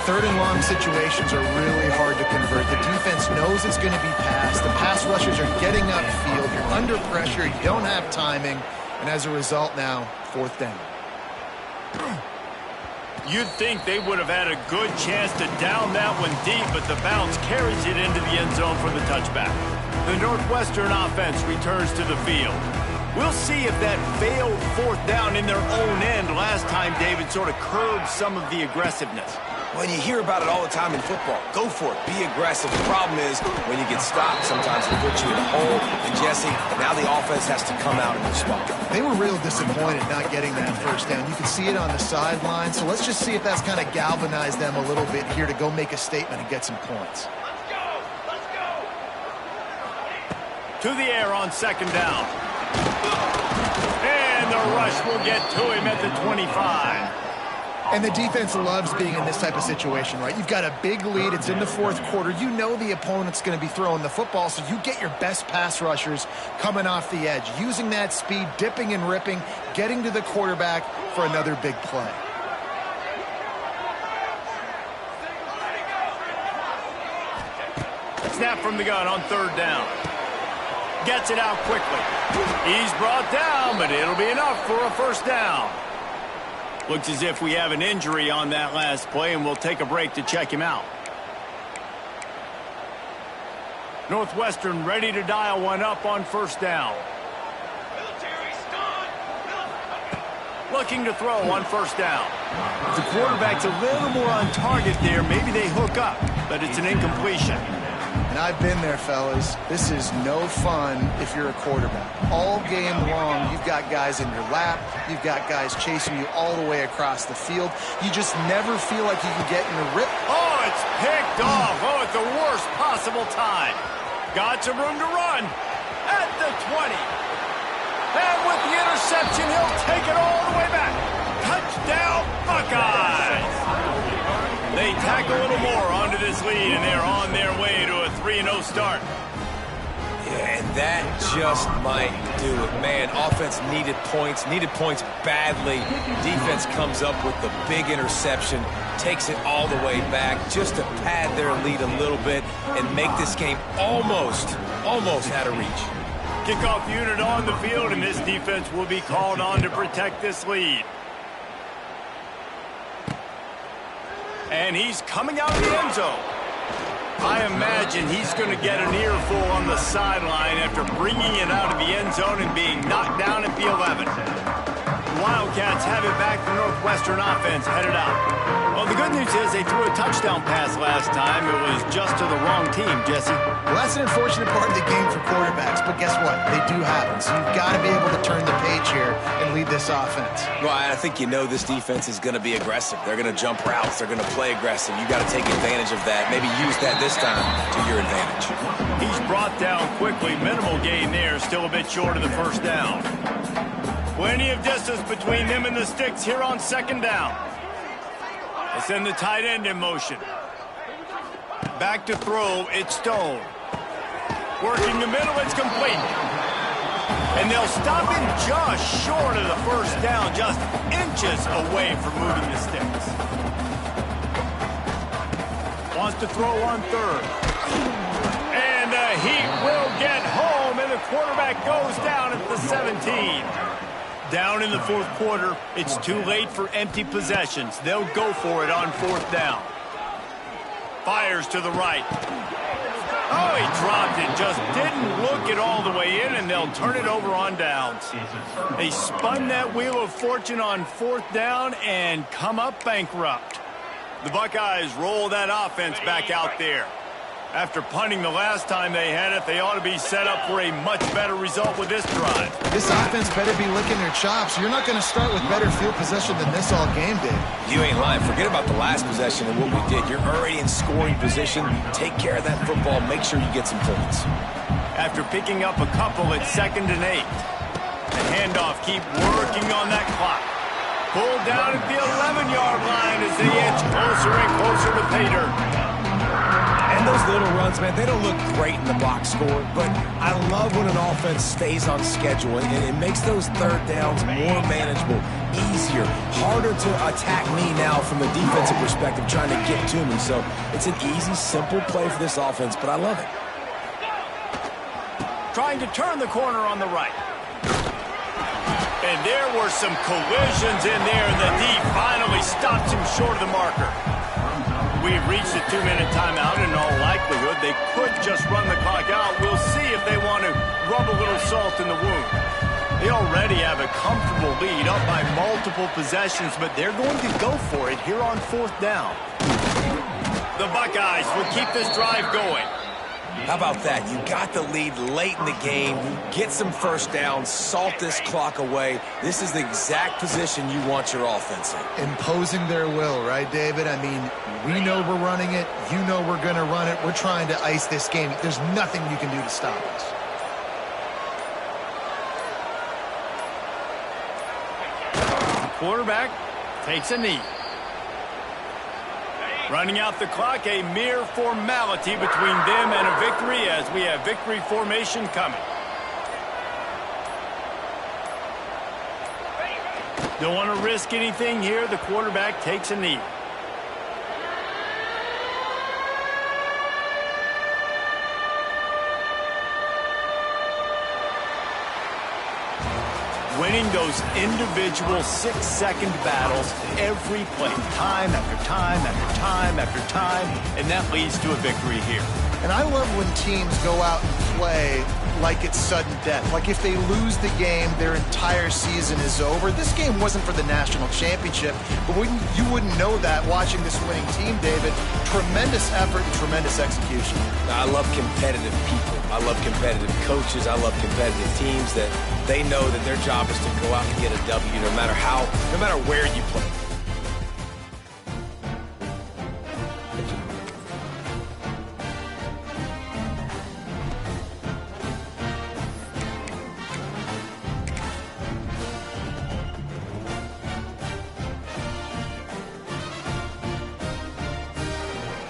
Speaker 3: 3rd and long situations are really hard to convert. The defense knows it's going to be passed. The pass rushers are getting upfield. You're under pressure. You don't have timing. And as a result now, 4th down.
Speaker 1: You'd think they would have had a good chance to down that one deep, but the bounce carries it into the end zone for the touchback. The Northwestern offense returns to the field. We'll see if that failed 4th down in their own end last time, David, sort of curbed some of the aggressiveness.
Speaker 2: Well, you hear about it all the time in football. Go for it. Be aggressive. The problem is when you get stopped, sometimes it puts you in a hole. And, Jesse, now the offense has to come out and respond.
Speaker 3: They were real disappointed not getting that 1st down. You can see it on the sideline. So let's just see if that's kind of galvanized them a little bit here to go make a statement and get some points.
Speaker 1: To the air on 2nd down. And the rush will get to him at the 25.
Speaker 3: And the defense loves being in this type of situation, right? You've got a big lead. It's in the 4th quarter. You know the opponent's going to be throwing the football, so you get your best pass rushers coming off the edge, using that speed, dipping and ripping, getting to the quarterback for another big play.
Speaker 1: Snap from the gun on 3rd down. Gets it out quickly. He's brought down, but it'll be enough for a 1st down. Looks as if we have an injury on that last play, and we'll take a break to check him out. Northwestern ready to dial one up on 1st down. Looking to throw on 1st down. The quarterback's a little more on target there. Maybe they hook up, but it's an incompletion.
Speaker 3: And I've been there, fellas. This is no fun if you're a quarterback. All game long, you've got guys in your lap. You've got guys chasing you all the way across the field. You just never feel like you can get in a rip.
Speaker 1: Oh, it's picked off. Oh, at the worst possible time. Got some room to run at the 20. And with the interception, he'll take it all the way back. Touchdown, Buckeyes! They tack a little more onto this lead, and they're on their way to a 3-0 start.
Speaker 2: Yeah, and that just might do it. Man, offense needed points badly. Defense comes up with the big interception, takes it all the way back just to pad their lead a little bit and make this game almost out of reach.
Speaker 1: Kickoff unit on the field, and this defense will be called on to protect this lead. And he's coming out of the end zone. I imagine he's going to get an earful on the sideline after bringing it out of the end zone and being knocked down at the 11. Wildcats have it back. The Northwestern offense headed out. Well, the good news is they threw a touchdown pass last time. It was just to the wrong team, Jesse.
Speaker 3: Well, that's an unfortunate part of the game for quarterbacks, but guess what? They do happen. So you've got to be able to turn the page here and lead this offense.
Speaker 2: Well, I think this defense is going to be aggressive. They're going to jump routes. They're going to play aggressive. You got to take advantage of that. Maybe use that this time to your advantage.
Speaker 1: He's brought down quickly. Minimal gain there. Still a bit short of the 1st down. Plenty of distance between them and the sticks here on 2nd down. They send the tight end in motion. Back to throw, it's Stone. Working the middle, it's complete. And they'll stop him just short of the 1st down, just inches away from moving the sticks. Wants to throw on 3rd. quarterback goes down at the 17. Down in the fourth quarter, it's too late for empty possessions. They'll go for it on fourth down. Fires to the right. Oh, he dropped it. Just didn't look it all the way in, and they'll turn it over on downs. They spun that wheel of fortune on fourth down and come up bankrupt. The Buckeyes roll that offense back out there. After punting the last time they had it, they ought to be set up for a much better result with this drive.
Speaker 3: This offense better be licking their chops. You're not going to start with better field possession than this all game did.
Speaker 2: You ain't lying. Forget about the last possession and what we did. You're already in scoring position. Take care of that football. Make sure you get some points.
Speaker 1: After picking up a couple at 2nd and 8, the handoff keep working on that clock. Pulled down at the 11-yard line as they inch closer and closer to pay dirt.
Speaker 2: And those little runs, man, they don't look great in the box score, but I love when an offense stays on schedule, and it makes those third downs more manageable, easier, harder to attack me now from the defensive perspective, trying to get to me. So it's an easy, simple play for this offense, but I love it.
Speaker 1: Trying to turn the corner on the right. And there were some collisions in there, and the D finally stops him short of the marker. We've reached a 2-minute timeout. In all likelihood, they could just run the clock out. We'll see if they want to rub a little salt in the wound. They already have a comfortable lead up by multiple possessions, but they're going to go for it here on fourth down. The Buckeyes will keep this drive going.
Speaker 2: How about that? You got the lead late in the game. Get some first downs. Salt this clock away. This is the exact position you want your offense in.
Speaker 3: Imposing their will, right, David? I mean, we know we're running it. You know we're going to run it. We're trying to ice this game. There's nothing you can do to stop us.
Speaker 1: The quarterback takes a knee. Running out the clock, a mere formality between them and a victory as we have victory formation coming. Don't want to risk anything here. The quarterback takes a knee. Winning those individual 6-second battles every play, time after time after time after time, and that leads to a victory here.
Speaker 3: And I love when teams go out and play like it's sudden death. Like if they lose the game, their entire season is over. This game wasn't for the national championship, but you wouldn't know that watching this winning team, David. Tremendous effort and tremendous execution.
Speaker 2: I love competitive people. I love competitive coaches. I love competitive teams that they know that their job is to go out and get a W no matter where you play.